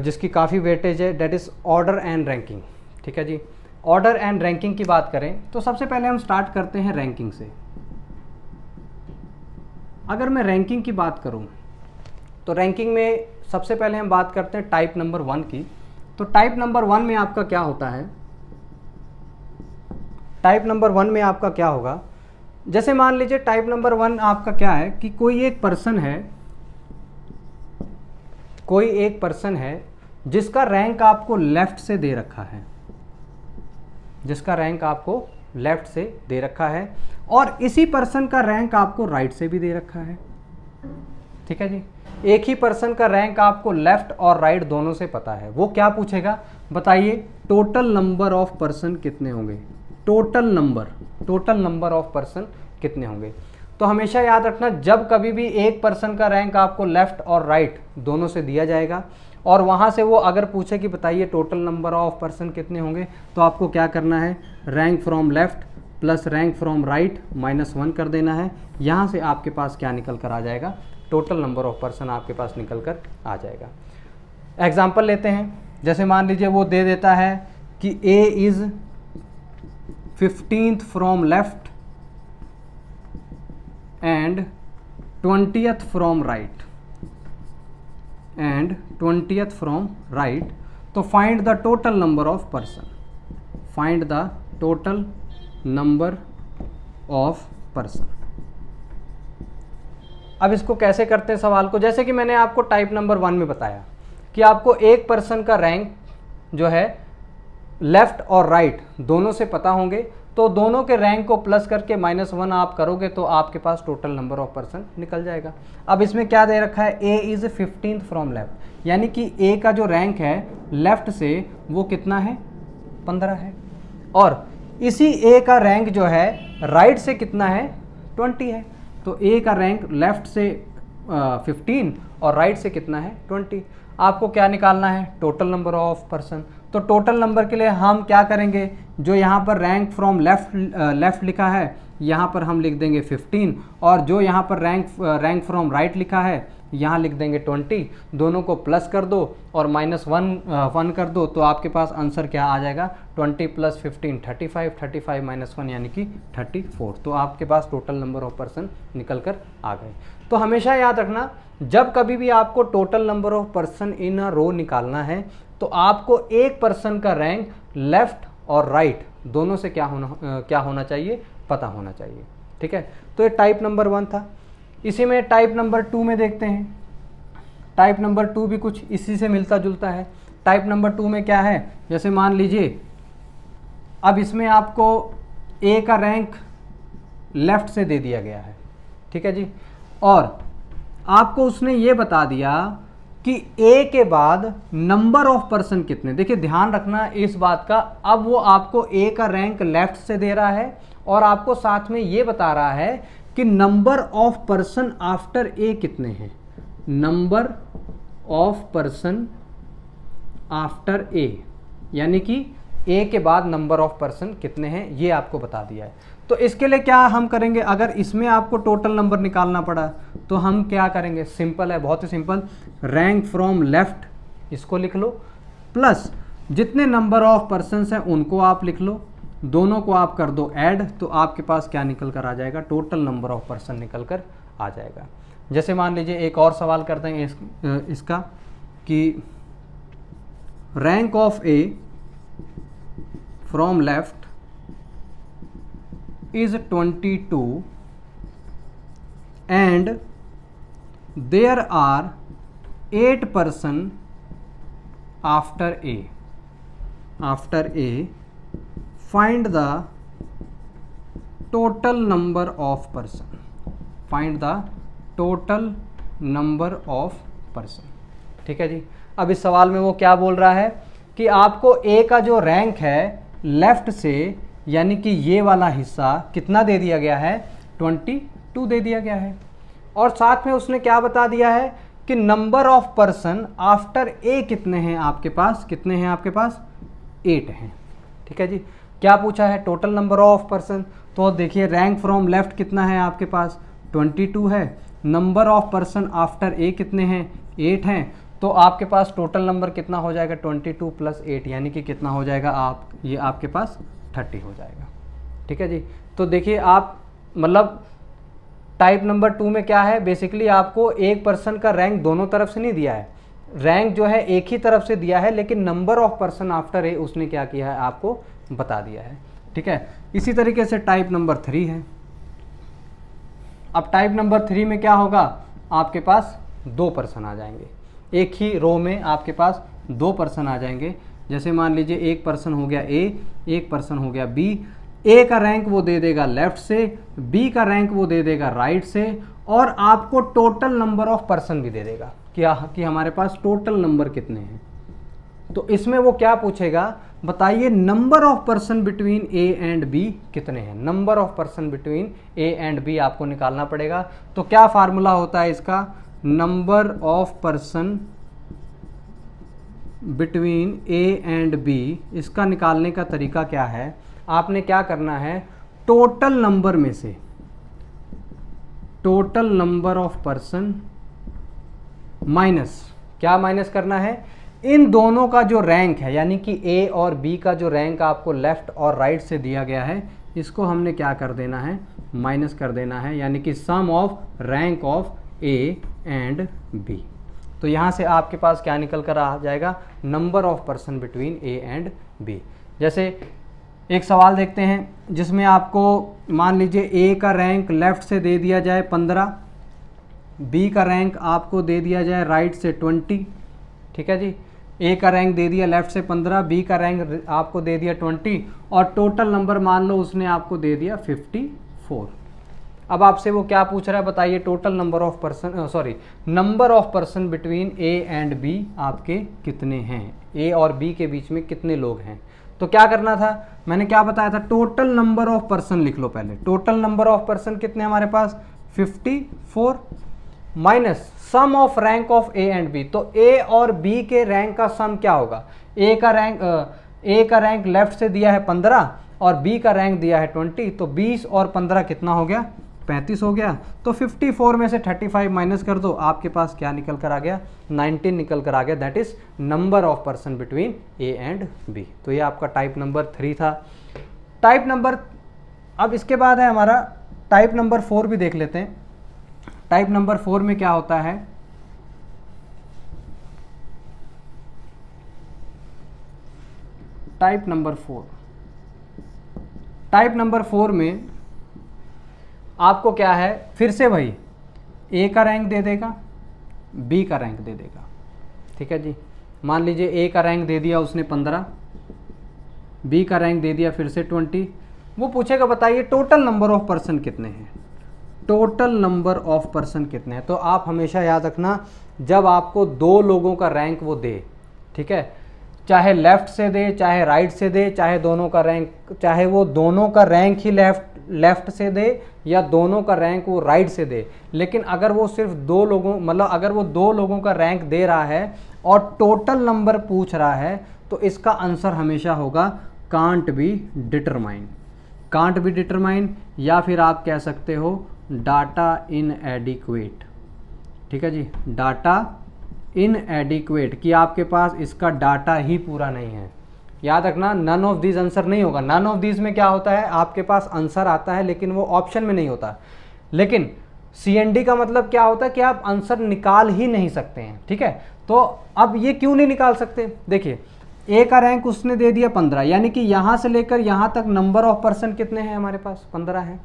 जिसकी काफ़ी वेटेज है, that is order and ranking, ठीक है जी। ऑर्डर एंड रैंकिंग की बात करें तो सबसे पहले हम स्टार्ट करते हैं रैंकिंग से। अगर मैं रैंकिंग की बात करूं तो रैंकिंग में सबसे पहले हम बात करते हैं टाइप नंबर 1 की। तो टाइप नंबर 1 में आपका क्या होता है, टाइप नंबर 1 में आपका क्या होगा, जैसे मान लीजिए टाइप नंबर 1 आपका क्या है कि कोई एक पर्सन है जिसका रैंक आपको लेफ्ट से दे रखा है, जिसका रैंक आपको लेफ्ट से दे रखा है और इसी पर्सन का रैंक आपको राइट से भी दे रखा है। ठीक है जी, एक ही पर्सन का रैंक आपको लेफ्ट और राइट दोनों से पता है। वो क्या पूछेगा, बताइए टोटल नंबर ऑफ पर्सन कितने होंगे, टोटल नंबर ऑफ पर्सन कितने होंगे। तो हमेशा याद रखना, जब कभी भी एक पर्सन का रैंक आपको लेफ्ट और राइट दोनों से दिया जाएगा और वहाँ से वो अगर पूछे कि बताइए टोटल नंबर ऑफ पर्सन कितने होंगे, तो आपको क्या करना है, rank from left plus rank from right -1 कर देना है। यहाँ से आपके पास क्या निकल कर आ जाएगा, टोटल नंबर ऑफ पर्सन आपके पास निकल कर आ जाएगा। एग्जाम्पल लेते हैं, जैसे मान लीजिए वो दे देता है कि A is 15th from left and 20th from right तो find the total number of person, find the total number of person. अब इसको कैसे करते हैं सवाल को, जैसे कि मैंने आपको टाइप नंबर 1 में बताया कि आपको एक पर्सन का रैंक जो है लेफ्ट और राइट दोनों से पता होंगे, तो दोनों के रैंक को प्लस करके -1 आप करोगे तो आपके पास टोटल नंबर ऑफ पर्सन निकल जाएगा। अब इसमें क्या दे रखा है, A is 15th from left, यानी कि A का जो रैंक है लेफ्ट से वो कितना है, 15 है, और इसी A का रैंक जो है राइट से कितना है, 20 है। तो A का रैंक लेफ्ट से 15 और राइट से कितना है, 20। आपको क्या निकालना है, टोटल नंबर ऑफ पर्सन। तो टोटल नंबर के लिए हम क्या करेंगे, जो यहाँ पर रैंक फ्रॉम लेफ्ट लिखा है यहाँ पर हम लिख देंगे 15, और जो यहाँ पर रैंक फ्रॉम राइट लिखा है यहाँ लिख देंगे 20। दोनों को प्लस कर दो और -1 कर दो, तो आपके पास आंसर क्या आ जाएगा, 20 + 15 35, 35 - 1 यानी कि 34। तो आपके पास टोटल नंबर ऑफ पर्सन निकल कर आ गए। तो हमेशा याद रखना, जब कभी भी आपको total number of person in a row निकालना है तो आपको एक पर्सन का रैंक लेफ्ट और राइट दोनों से क्या होना चाहिए, पता होना चाहिए। ठीक है, तो ये टाइप नंबर 1 था। इसी में टाइप नंबर 2 में देखते हैं। टाइप नंबर 2 भी कुछ इसी से मिलता जुलता है। टाइप नंबर 2 में क्या है, जैसे मान लीजिए अब इसमें आपको A का रैंक लेफ्ट से दे दिया गया है, ठीक है जी, और आपको उसने ये बता दिया कि A के बाद नंबर ऑफ पर्सन कितने। देखिए ध्यान रखना इस बात का, अब वो आपको A का रैंक लेफ्ट से दे रहा है और आपको साथ में ये बता रहा है कि number of person after A कितने हैं, number of person after A, यानी कि A के बाद नंबर ऑफ पर्सन कितने हैं ये आपको बता दिया है। तो इसके लिए क्या हम करेंगे, अगर इसमें आपको टोटल नंबर निकालना पड़ा तो हम क्या करेंगे, सिंपल है, बहुत ही सिंपल, रैंक फ्रॉम लेफ्ट इसको लिख लो प्लस जितने नंबर ऑफ पर्सन्स हैं उनको आप लिख लो, दोनों को आप कर दो ऐड, तो आपके पास क्या निकल कर आ जाएगा, टोटल नंबर ऑफ पर्सन निकल कर आ जाएगा। जैसे मान लीजिए एक और सवाल करते हैं इसका कि rank of A from left is 22 and there are 8 person after A. After A, find the total number of person. Find the total number of person. ठीक है जी। अब इस सवाल में वो क्या बोल रहा है कि आपको A का जो रैंक है लेफ्ट से, यानी कि ये वाला हिस्सा कितना दे दिया गया है, 22 दे दिया गया है, और साथ में उसने क्या बता दिया है कि number of person after A कितने हैं आपके पास, कितने हैं आपके पास, 8 हैं। ठीक है जी, क्या पूछा है, टोटल नंबर ऑफ पर्सन। तो देखिए रैंक फ्रॉम लेफ्ट कितना है आपके पास, 22 है, number of person after A कितने हैं, 8 हैं, तो आपके पास टोटल नंबर कितना हो जाएगा 22 + 8 यानी कि कितना हो जाएगा आप ये आपके पास 30 हो जाएगा। ठीक है जी। तो देखिए आप मतलब टाइप नंबर 2 में क्या है, बेसिकली आपको एक पर्सन का रैंक दोनों तरफ से नहीं दिया है, रैंक जो है एक ही तरफ से दिया है, लेकिन number of person after a उसने क्या किया है आपको बता दिया है। ठीक है, इसी तरीके से टाइप नंबर 3 है। अब टाइप नंबर 3 में क्या होगा, आपके पास 2 पर्सन आ जाएंगे, एक ही रो में आपके पास 2 पर्सन आ जाएंगे। जैसे मान लीजिए एक पर्सन हो गया ए, एक पर्सन हो गया बी। ए का रैंक वो दे देगा लेफ्ट से, बी का रैंक वो दे देगा राइट से, और आपको टोटल नंबर ऑफ पर्सन भी दे देगा कि हमारे पास टोटल नंबर कितने हैं। तो इसमें वो क्या पूछेगा, बताइए number of person between A and B कितने हैं। Number of person between A and B आपको निकालना पड़ेगा। तो क्या फार्मूला होता है इसका, number of person between A and B, इसका निकालने का तरीका क्या है, आपने क्या करना है, टोटल नंबर में से total number of person minus, क्या माइनस करना है, इन दोनों का जो रैंक है, यानी कि ए और बी का जो रैंक आपको लेफ्ट और राइट से दिया गया है, इसको हमने क्या कर देना है, माइनस कर देना है, यानी कि sum of rank of A and B. तो यहाँ से आपके पास क्या निकल कर आ जाएगा, number of person between A and B. जैसे एक सवाल देखते हैं जिसमें आपको मान लीजिए ए का रैंक लेफ्ट से दे दिया जाए 15, बी का रैंक आपको दे दिया जाए राइट से 20। ठीक है जी, ए का रैंक दे दिया लेफ्ट से 15, बी का रैंक आपको दे दिया 20, और टोटल नंबर मान लो उसने आपको दे दिया 54। अब आपसे वो क्या पूछ रहा है, बताइए total number of person number of person between A and B आपके कितने हैं, ए और बी के बीच में कितने लोग हैं। तो क्या करना था, मैंने क्या बताया था, टोटल नंबर ऑफ पर्सन लिख लो पहले। टोटल नंबर ऑफ पर्सन कितने हमारे पास 54 minus sum of rank of A and B. तो ए और बी के रैंक का सम क्या होगा, ए का रैंक लेफ्ट से दिया है 15 और बी का रैंक दिया है 20, तो 20 और 15 कितना हो गया, 35 हो गया। तो 54 में से 35 माइनस कर दो, आपके पास क्या निकल कर आ गया, 19 निकल कर आ गया। That is number of person between A and B. तो ये आपका टाइप नंबर 3 था। टाइप नंबर, अब इसके बाद है हमारा टाइप नंबर 4 भी देख लेते हैं। टाइप नंबर 4 में क्या होता है, टाइप नंबर 4 में आपको क्या है, फिर से वही ए का रैंक दे देगा, बी का रैंक दे देगा। ठीक है जी, मान लीजिए ए का रैंक दे दिया उसने 15, बी का रैंक दे दिया फिर से 20। वो पूछेगा बताइए टोटल नंबर ऑफ पर्सन कितने हैं, टोटल नंबर ऑफ पर्सन कितने हैं। तो आप हमेशा याद रखना, जब आपको 2 लोगों का रैंक वो दे, ठीक है, चाहे लेफ्ट से दे चाहे राइट से दे, चाहे दोनों का रैंक, चाहे वो दोनों का रैंक ही लेफ्ट से दे या दोनों का रैंक वो राइट से दे, लेकिन अगर वो सिर्फ 2 लोगों, मतलब अगर वो 2 लोगों का रैंक दे रहा है और टोटल नंबर पूछ रहा है, तो इसका आंसर हमेशा होगा can't be determine. Can't be determine, या फिर आप कह सकते हो डाटा इनएडिक्वेट। ठीक है जी, डाटा इनएडिक्वेट, कि आपके पास इसका डाटा ही पूरा नहीं है। याद रखना, नन ऑफ दीज आंसर नहीं होगा। नन ऑफ दीज में क्या होता है, आपके पास आंसर आता है लेकिन वो ऑप्शन में नहीं होता। लेकिन CND का मतलब क्या होता है कि आप आंसर निकाल ही नहीं सकते हैं। ठीक है, तो अब ये क्यों नहीं निकाल सकते, देखिए ए का रैंक उसने दे दिया 15, यानी कि यहाँ से लेकर यहाँ तक नंबर ऑफ पर्सन कितने हैं हमारे पास, 15 हैं।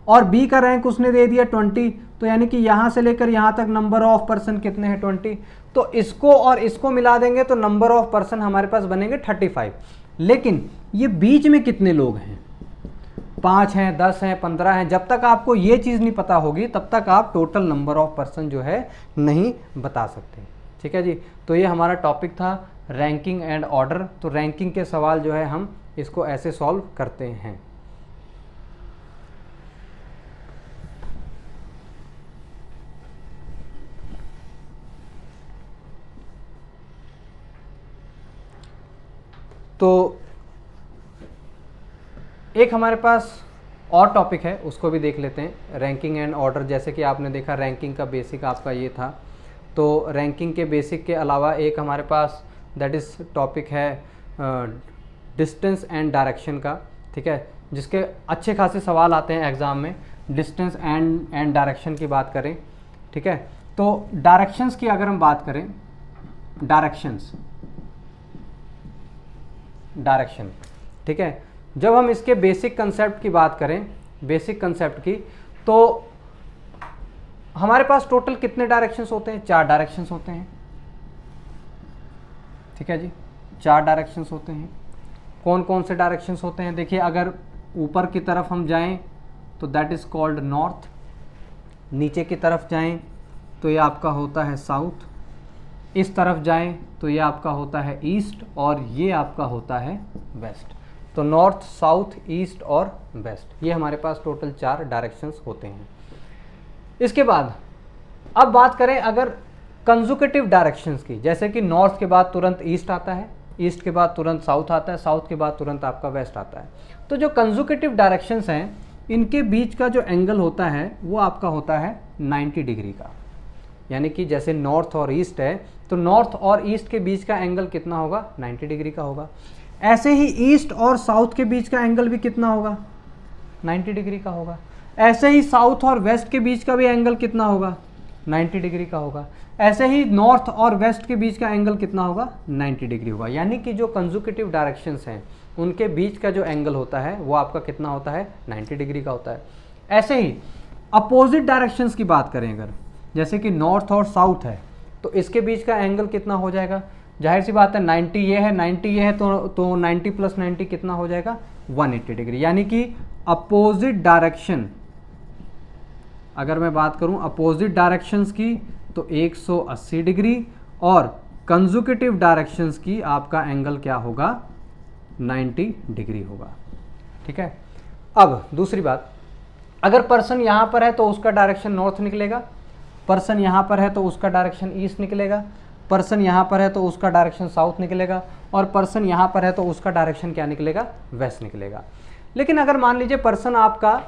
और बी का रैंक उसने दे दिया 20, तो यानी कि यहाँ से लेकर यहाँ तक नंबर ऑफ पर्सन कितने हैं, 20। तो इसको और इसको मिला देंगे तो नंबर ऑफ पर्सन हमारे पास बनेंगे 35। लेकिन ये बीच में कितने लोग हैं, 5 हैं, 10 हैं, 15 हैं। जब तक आपको ये चीज़ नहीं पता होगी तब तक आप टोटल नंबर ऑफ पर्सन जो है नहीं बता सकते। ठीक है जी, तो ये हमारा टॉपिक था रैंकिंग एंड ऑर्डर। तो रैंकिंग के सवाल जो है हम इसको ऐसे सॉल्व करते हैं। तो एक हमारे पास और टॉपिक है, उसको भी देख लेते हैं, रैंकिंग एंड ऑर्डर। जैसे कि आपने देखा रैंकिंग का बेसिक आपका ये था। तो रैंकिंग के बेसिक के अलावा एक हमारे पास दैट इज़ टॉपिक है डिस्टेंस एंड डायरेक्शन का, ठीक है, जिसके अच्छे खासे सवाल आते हैं एग्ज़ाम में। डिस्टेंस एंड डायरेक्शन की बात करें, ठीक है, तो डायरेक्शंस की अगर हम बात करें, डायरेक्शन, ठीक है, जब हम इसके बेसिक कंसेप्ट की बात करें, बेसिक कंसेप्ट की, तो हमारे पास टोटल कितने डायरेक्शंस होते हैं? 4 डायरेक्शंस होते हैं, ठीक है जी, 4 डायरेक्शंस होते हैं। कौन कौन से डायरेक्शंस होते हैं? देखिए, अगर ऊपर की तरफ हम जाएं तो दैट इज़ कॉल्ड नॉर्थ, नीचे की तरफ जाएं तो ये आपका होता है साउथ, इस तरफ जाएं तो ये आपका होता है ईस्ट, और ये आपका होता है वेस्ट। तो नॉर्थ, साउथ, ईस्ट और वेस्ट, ये हमारे पास टोटल 4 डायरेक्शंस होते हैं। इसके बाद अब बात करें अगर कंजुकेटिव डायरेक्शंस की, जैसे कि नॉर्थ के बाद तुरंत ईस्ट आता है, ईस्ट के बाद तुरंत साउथ आता है, साउथ के बाद तुरंत आपका वेस्ट आता है। तो जो कंजुकेटिव डायरेक्शंस हैं, इनके बीच का जो एंगल होता है वो आपका होता है 90 डिग्री का। यानी कि जैसे नॉर्थ और ईस्ट है, तो नॉर्थ और ईस्ट के बीच का एंगल कितना होगा? 90 डिग्री का होगा। ऐसे ही ईस्ट और साउथ के बीच का एंगल भी कितना होगा? 90 डिग्री का होगा। ऐसे ही साउथ और वेस्ट के बीच का भी एंगल कितना होगा? 90 डिग्री का होगा। ऐसे ही नॉर्थ और वेस्ट के बीच का एंगल कितना होगा? 90 डिग्री होगा। यानी कि जो कंजुकेटिव डायरेक्शंस हैं उनके बीच का जो एंगल होता है वो आपका कितना होता है? 90 डिग्री का होता है। ऐसे ही अपोजिट डायरेक्शंस की बात करें अगर, जैसे कि नॉर्थ और साउथ है, तो इसके बीच का एंगल कितना हो जाएगा? जाहिर सी बात है, 90 ये है, 90 ये है, तो 90 + 90 कितना हो जाएगा? 180 डिग्री। यानी कि अपोजिट डायरेक्शन, अगर मैं बात करूं अपोजिट डायरेक्शंस की, तो 180 डिग्री, और कंजुकेटिव डायरेक्शंस की आपका एंगल क्या होगा? 90 डिग्री होगा, ठीक है। अब दूसरी बात, अगर पर्सन यहाँ पर है तो उसका डायरेक्शन नॉर्थ निकलेगा, पर्सन यहाँ पर है तो उसका डायरेक्शन ईस्ट निकलेगा, पर्सन यहाँ पर है तो उसका डायरेक्शन साउथ निकलेगा, और पर्सन यहाँ पर है तो उसका डायरेक्शन क्या निकलेगा? वेस्ट निकलेगा। लेकिन अगर मान लीजिए पर्सन आपका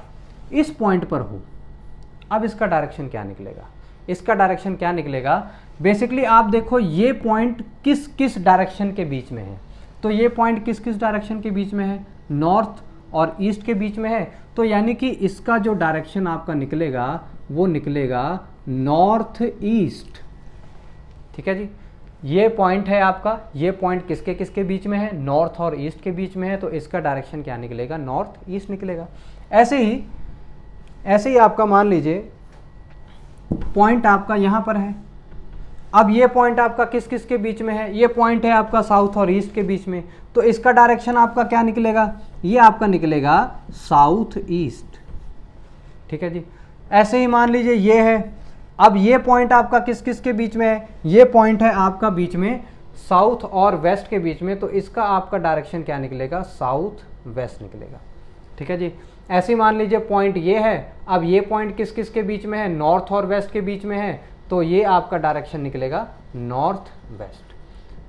इस पॉइंट पर हो, अब इसका डायरेक्शन क्या निकलेगा? इसका डायरेक्शन क्या निकलेगा? बेसिकली आप देखो ये पॉइंट किस किस डायरेक्शन के बीच में है, तो ये पॉइंट किस किस डायरेक्शन के बीच में है? नॉर्थ और ईस्ट के बीच में है। तो यानी कि इसका जो डायरेक्शन आपका निकलेगा वो निकलेगा नॉर्थ ईस्ट, ठीक है जी। ये पॉइंट है आपका, ये पॉइंट किसके किसके बीच में है? नॉर्थ और ईस्ट के बीच में है, तो इसका डायरेक्शन क्या निकलेगा? नॉर्थ ईस्ट निकलेगा। ऐसे ही आपका मान लीजिए पॉइंट आपका यहाँ पर है, अब ये पॉइंट आपका किस किस के बीच में है? ये पॉइंट है आपका साउथ और ईस्ट के बीच में, तो इसका डायरेक्शन आपका क्या निकलेगा? ये आपका निकलेगा साउथ ईस्ट, ठीक है जी। ऐसे ही मान लीजिए ये है, अब ये पॉइंट आपका किस किस के बीच में है? ये पॉइंट है आपका बीच में साउथ और वेस्ट के बीच में, तो इसका आपका डायरेक्शन क्या निकलेगा? साउथ वेस्ट निकलेगा, ठीक है जी। ऐसे ही मान लीजिए पॉइंट ये है, अब ये पॉइंट किस किस के बीच में है? नॉर्थ और वेस्ट के बीच में है, तो ये आपका डायरेक्शन निकलेगा नॉर्थ वेस्ट।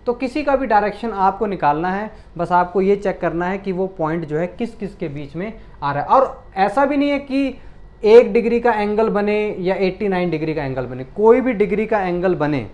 तो किसी का भी डायरेक्शन आपको निकालना है, बस आपको ये चेक करना है कि वो पॉइंट जो है किस किस के बीच में आ रहा है। और ऐसा भी नहीं है कि 1 डिग्री का एंगल बने या 89 डिग्री का एंगल बने, कोई भी डिग्री का एंगल बने,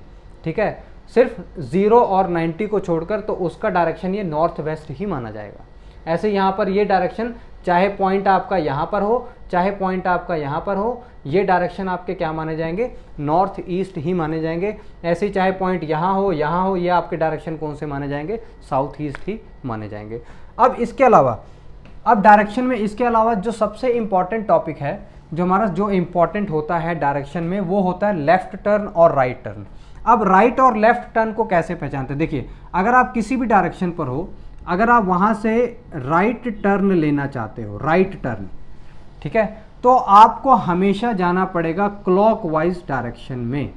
ठीक है, सिर्फ 0 और 90 को छोड़कर, तो उसका डायरेक्शन ये नॉर्थ वेस्ट ही माना जाएगा। ऐसे यहाँ पर ये डायरेक्शन, चाहे पॉइंट आपका यहाँ पर हो चाहे पॉइंट आपका यहाँ पर हो, ये डायरेक्शन आपके क्या माने जाएंगे? नॉर्थ ईस्ट ही माने जाएंगे। ऐसे ही चाहे पॉइंट यहाँ हो, ये आपके डायरेक्शन कौन से माने जाएंगे? साउथ ईस्ट ही माने जाएंगे। अब इसके अलावा, अब डायरेक्शन में इसके अलावा जो सबसे इम्पॉर्टेंट टॉपिक है, जो हमारा जो इम्पॉर्टेंट होता है डायरेक्शन में, वो होता है लेफ्ट टर्न और राइट टर्न। अब राइट और लेफ्ट टर्न को कैसे पहचानते हैं? देखिए, अगर आप किसी भी डायरेक्शन पर हो, अगर आप वहाँ से राइट टर्न लेना चाहते हो, राइट टर्न, ठीक है, तो आपको हमेशा जाना पड़ेगा क्लॉकवाइज डायरेक्शन में।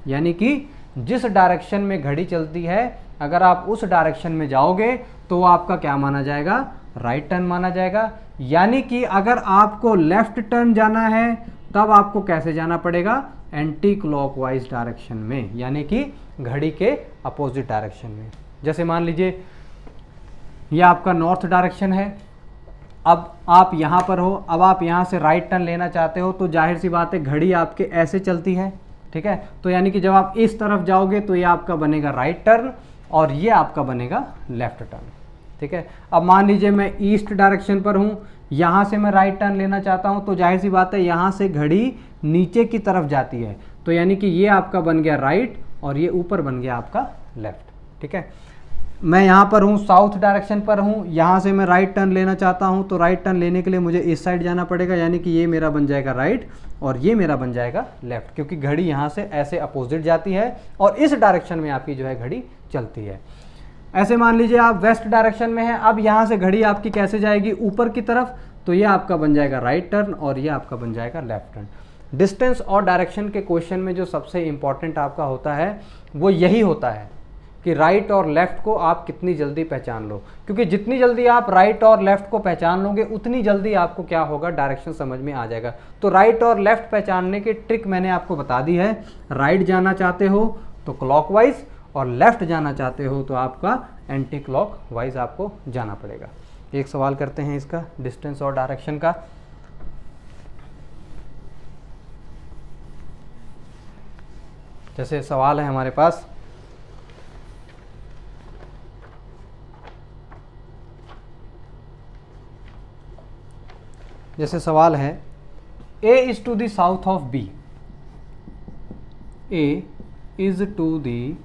यानी कि जिस डायरेक्शन में घड़ी चलती है, अगर आप उस डायरेक्शन में जाओगे तो वो आपका क्या माना जाएगा? राइट टर्न माना जाएगा। यानी कि अगर आपको लेफ्ट टर्न जाना है, तब आपको कैसे जाना पड़ेगा? एंटी क्लॉकवाइज डायरेक्शन में, यानी कि घड़ी के अपोजिट डायरेक्शन में। जैसे मान लीजिए यह आपका नॉर्थ डायरेक्शन है, अब आप यहाँ पर हो, अब आप यहाँ से राइट टर्न लेना चाहते हो, तो जाहिर सी बात है घड़ी आपके ऐसे चलती है, ठीक है। तो यानी कि जब आप इस तरफ जाओगे तो ये आपका बनेगा राइट टर्न और ये आपका बनेगा लेफ्ट टर्न, ठीक है। अब मान लीजिए मैं ईस्ट डायरेक्शन पर हूँ, यहाँ से मैं राइट टर्न लेना चाहता हूँ, तो जाहिर सी बात है यहाँ से घड़ी नीचे की तरफ जाती है, तो यानी कि ये आपका बन गया राइट और ये ऊपर बन गया आपका लेफ्ट, ठीक है। मैं यहाँ पर हूँ, साउथ डायरेक्शन पर हूँ, यहाँ से मैं राइट टर्न लेना चाहता हूँ, तो राइट टर्न लेने के लिए मुझे इस साइड जाना पड़ेगा, यानी कि ये मेरा बन जाएगा राइट और ये मेरा बन जाएगा लेफ्ट, क्योंकि घड़ी यहाँ से ऐसे अपोजिट जाती है और इस डायरेक्शन में आपकी जो है घड़ी चलती है। ऐसे मान लीजिए आप वेस्ट डायरेक्शन में हैं, अब यहाँ से घड़ी आपकी कैसे जाएगी ऊपर की तरफ, तो ये आपका बन जाएगा राइट टर्न और ये आपका बन जाएगा लेफ्ट टर्न। डिस्टेंस और डायरेक्शन के क्वेश्चन में जो सबसे इंपॉर्टेंट आपका होता है वो यही होता है कि राइट और लेफ्ट को आप कितनी जल्दी पहचान लो, क्योंकि जितनी जल्दी आप राइट और लेफ्ट को पहचान लोगे उतनी जल्दी आपको क्या होगा, डायरेक्शन समझ में आ जाएगा। तो राइट और लेफ्ट पहचानने की ट्रिक मैंने आपको बता दी है। राइट जाना चाहते हो तो क्लॉकवाइज और लेफ्ट जाना चाहते हो तो आपका एंटी क्लॉकवाइज आपको जाना पड़ेगा। एक सवाल करते हैं इसका डिस्टेंस और डायरेक्शन का। जैसे सवाल है हमारे पास, जैसे सवाल है A is to the south of B, A is to the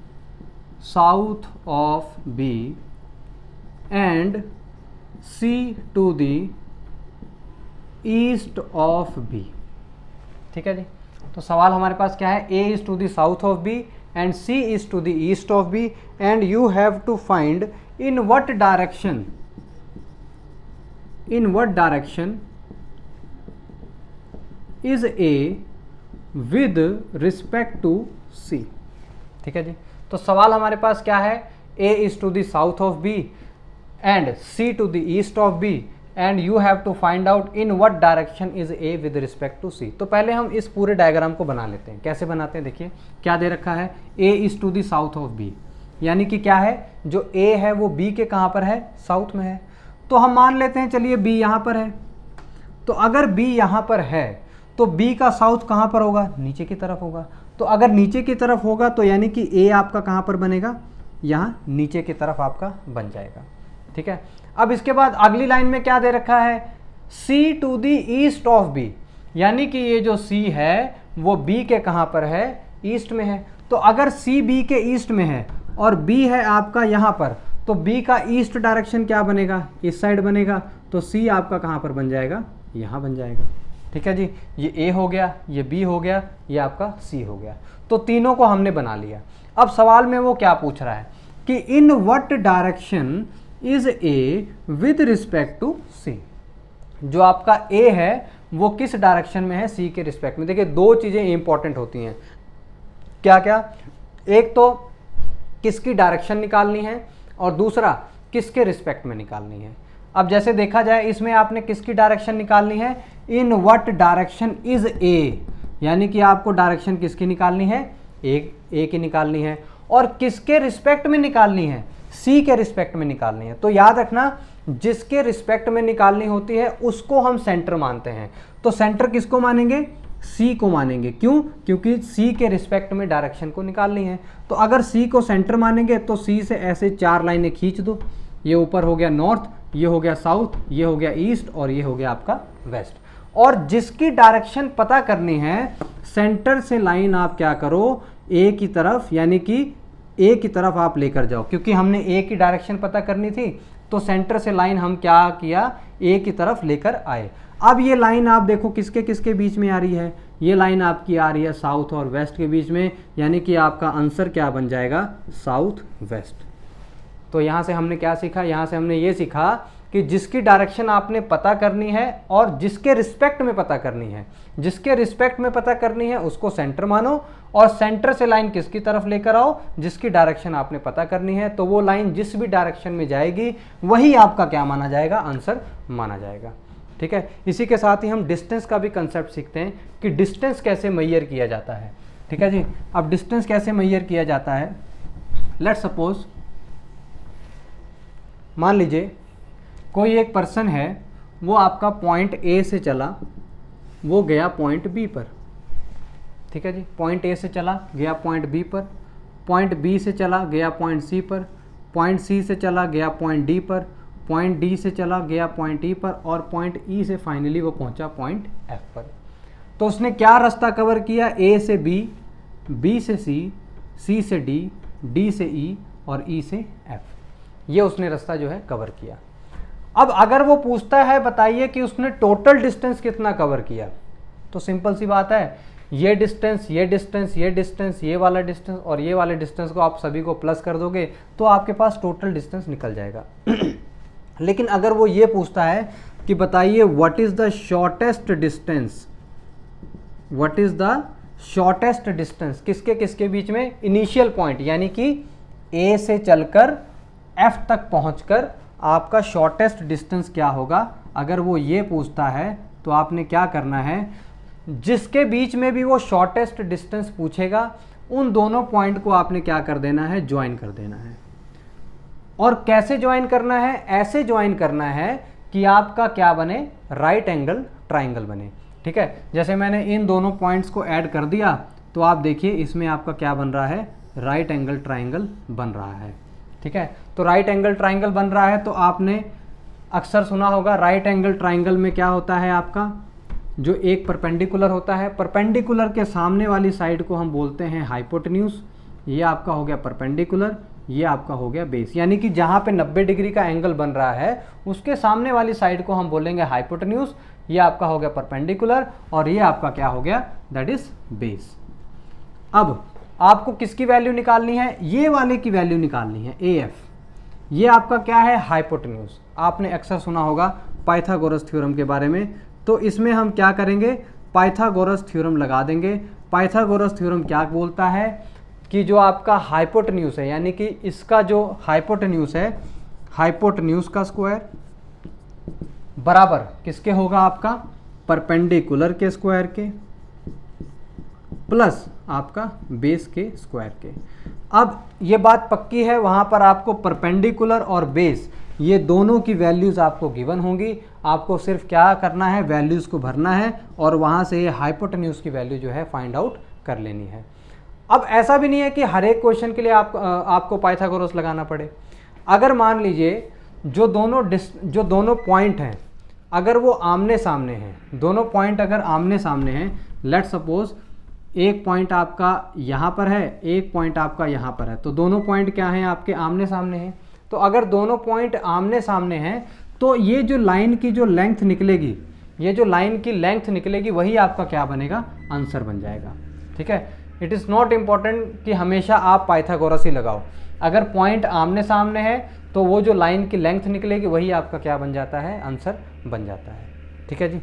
south of B and C to the east of B, ठीक है जी। तो सवाल हमारे पास क्या है, A is to the south of B and C is to the east of B and you have to find in what direction is A with respect to C, ठीक है जी। तो सवाल हमारे पास क्या है, A is to the south of B and C to the east of B and you have to find out in what direction is A with respect to C। तो पहले हम इस पूरे डायग्राम को बना लेते हैं। कैसे बनाते हैं, देखिए क्या दे रखा है, A is to the south of B, यानी कि क्या है, जो A है वो B के कहाँ पर है, साउथ में है। तो हम मान लेते हैं चलिए B यहाँ पर है, तो अगर B यहाँ पर है तो B का साउथ कहाँ पर होगा, नीचे की तरफ होगा। तो अगर नीचे की तरफ होगा तो यानी कि A आपका कहाँ पर बनेगा, यहाँ नीचे की तरफ आपका बन जाएगा, ठीक है। अब इसके बाद अगली लाइन में क्या दे रखा है, C to the east of B, यानी कि ये जो C है वो B के कहाँ पर है, ईस्ट में है। तो अगर C B के ईस्ट में है और B है आपका यहाँ पर, तो B का ईस्ट डायरेक्शन क्या बनेगा, इस साइड बनेगा। तो C आपका कहाँ पर बन जाएगा, यहाँ बन जाएगा, ठीक है जी। ये A हो गया, ये B हो गया, ये आपका C हो गया। तो तीनों को हमने बना लिया। अब सवाल में वो क्या पूछ रहा है कि in what direction is A with respect to C, जो आपका A है वो किस डायरेक्शन में है C के रिस्पेक्ट में। देखिए दो चीज़ें इंपॉर्टेंट होती हैं, क्या क्या, एक तो किसकी डायरेक्शन निकालनी है और दूसरा किसके रिस्पेक्ट में निकालनी है। अब जैसे देखा जाए इसमें आपने किसकी डायरेक्शन निकालनी है, इन व्हाट डायरेक्शन इज A, यानी कि आपको डायरेक्शन किसकी निकालनी है, A की निकालनी है, और किसके रिस्पेक्ट में निकालनी है, C के रिस्पेक्ट में निकालनी है। तो याद रखना जिसके रिस्पेक्ट में निकालनी होती है उसको हम सेंटर मानते हैं। तो सेंटर किसको मानेंगे, C को मानेंगे। क्यों, क्योंकि C के रिस्पेक्ट में डायरेक्शन को निकालनी है। तो अगर C को सेंटर मानेंगे तो C से ऐसे 4 लाइनें खींच दो, ये ऊपर हो गया नॉर्थ, ये हो गया साउथ, ये हो गया ईस्ट और ये हो गया आपका वेस्ट। और जिसकी डायरेक्शन पता करनी है, सेंटर से लाइन आप क्या करो, A की तरफ, यानी कि A की तरफ आप लेकर जाओ, क्योंकि हमने A की डायरेक्शन पता करनी थी। तो सेंटर से लाइन हम क्या किया, A की तरफ लेकर आए। अब ये लाइन आप देखो किसके किसके बीच में आ रही है, ये लाइन आपकी आ रही है साउथ और वेस्ट के बीच में, यानी कि आपका आंसर क्या बन जाएगा, साउथ वेस्ट। तो यहाँ से हमने क्या सीखा, यहाँ से हमने ये सीखा कि जिसकी डायरेक्शन आपने पता करनी है और जिसके रिस्पेक्ट में पता करनी है, जिसके रिस्पेक्ट में पता करनी है उसको सेंटर मानो, और सेंटर से लाइन किसकी तरफ लेकर आओ, जिसकी डायरेक्शन आपने पता करनी है। तो वो लाइन जिस भी डायरेक्शन में जाएगी वही आपका क्या माना जाएगा, आंसर माना जाएगा, ठीक है। इसी के साथ ही हम डिस्टेंस का भी कंसेप्ट सीखते हैं कि डिस्टेंस कैसे मेजर किया जाता है, ठीक है जी। अब डिस्टेंस कैसे मेजर किया जाता है, लेट्स सपोज मान लीजिए कोई एक पर्सन है, वो आपका पॉइंट A से चला, वो गया पॉइंट B पर, ठीक है जी। पॉइंट ए से चला गया पॉइंट बी पर, पॉइंट बी से चला गया पॉइंट सी पर, पॉइंट सी से चला गया पॉइंट डी पर, पॉइंट डी से चला गया पॉइंट ई पर, और पॉइंट ई से फाइनली वो पहुंचा पॉइंट एफ पर। तो उसने क्या रास्ता कवर किया, ए से बी, बी से सी, सी से डी, डी से ई और ई से एफ, ये उसने रास्ता जो है कवर किया। अब अगर वो पूछता है बताइए कि उसने टोटल डिस्टेंस कितना कवर किया, तो सिंपल सी बात है, ये डिस्टेंस, ये डिस्टेंस, ये डिस्टेंस, ये वाला डिस्टेंस और ये वाले डिस्टेंस को आप सभी को प्लस कर दोगे तो आपके पास टोटल डिस्टेंस निकल जाएगा। लेकिन अगर वो ये पूछता है कि बताइए what is the shortest distance, what is the shortest distance किसके किसके बीच में, इनिशियल पॉइंट यानी कि ए से चलकर एफ तक पहुंचकर आपका शॉर्टेस्ट डिस्टेंस क्या होगा, अगर वो ये पूछता है तो आपने क्या करना है, जिसके बीच में भी वो शॉर्टेस्ट डिस्टेंस पूछेगा उन दोनों पॉइंट को आपने क्या कर देना है, ज्वाइन कर देना है। और कैसे ज्वाइन करना है, ऐसे ज्वाइन करना है कि आपका क्या बने, राइट एंगल ट्राइंगल बने। ठीक है, जैसे मैंने इन दोनों पॉइंट्स को ऐड कर दिया तो आप देखिए इसमें आपका क्या बन रहा है, राइट एंगल ट्राइंगल बन रहा है। ठीक है, तो राइट एंगल ट्राइंगल बन रहा है तो आपने अक्सर सुना होगा राइट एंगल ट्राइंगल में क्या होता है, आपका जो एक परपेंडिकुलर होता है, परपेंडिकुलर के सामने वाली साइड को हम बोलते हैं हाइपोटेन्यूज, ये आपका हो गया परपेंडिकुलर, ये आपका हो गया बेस, यानी कि जहाँ पे 90 डिग्री का एंगल बन रहा है उसके सामने वाली साइड को हम बोलेंगे हाइपोटेन्यूज, ये आपका हो गया परपेंडिकुलर और ये आपका क्या हो गया, दैट इज बेस। अब आपको किसकी वैल्यू निकालनी है, ये वाले की वैल्यू निकालनी है, ए एफ, ये आपका क्या है, हाइपोटेन्यूज। आपने अक्सर सुना होगा पाइथागोरस थ्योरम के बारे में, तो इसमें हम क्या करेंगे, पाइथागोरस थ्योरम लगा देंगे। पाइथागोरस थ्योरम क्या बोलता है कि जो आपका हाइपोटेन्यूज है, यानी कि इसका जो हाइपोटेन्यूज है, हाइपोटेन्यूज का स्क्वायर बराबर किसके होगा, आपका परपेंडिकुलर के स्क्वायर के प्लस आपका बेस के स्क्वायर के। अब ये बात पक्की है, वहाँ पर आपको परपेंडिकुलर और बेस ये दोनों की वैल्यूज़ आपको गिवन होंगी, आपको सिर्फ क्या करना है, वैल्यूज़ को भरना है और वहाँ से ये हाइपोटेन्यूज की वैल्यू जो है फाइंड आउट कर लेनी है। अब ऐसा भी नहीं है कि हर एक क्वेश्चन के लिए आपको पाइथागोरस लगाना पड़े। अगर मान लीजिए जो दोनों पॉइंट हैं अगर वो आमने सामने हैं, दोनों पॉइंट अगर आमने सामने हैं, लेट सपोज एक पॉइंट आपका यहाँ पर है, एक पॉइंट आपका यहाँ पर है, तो दोनों पॉइंट क्या हैं, आपके आमने सामने हैं। तो अगर दोनों पॉइंट आमने सामने हैं तो ये जो लाइन की जो लेंथ निकलेगी, ये जो लाइन की लेंथ निकलेगी वही आपका क्या बनेगा, आंसर बन जाएगा। ठीक है, इट इज़ नॉट इम्पॉर्टेंट कि हमेशा आप पाइथागोरस ही लगाओ, अगर पॉइंट आमने सामने है तो वो जो लाइन की लेंथ निकलेगी वही आपका क्या बन जाता है, आंसर बन जाता है। ठीक है जी।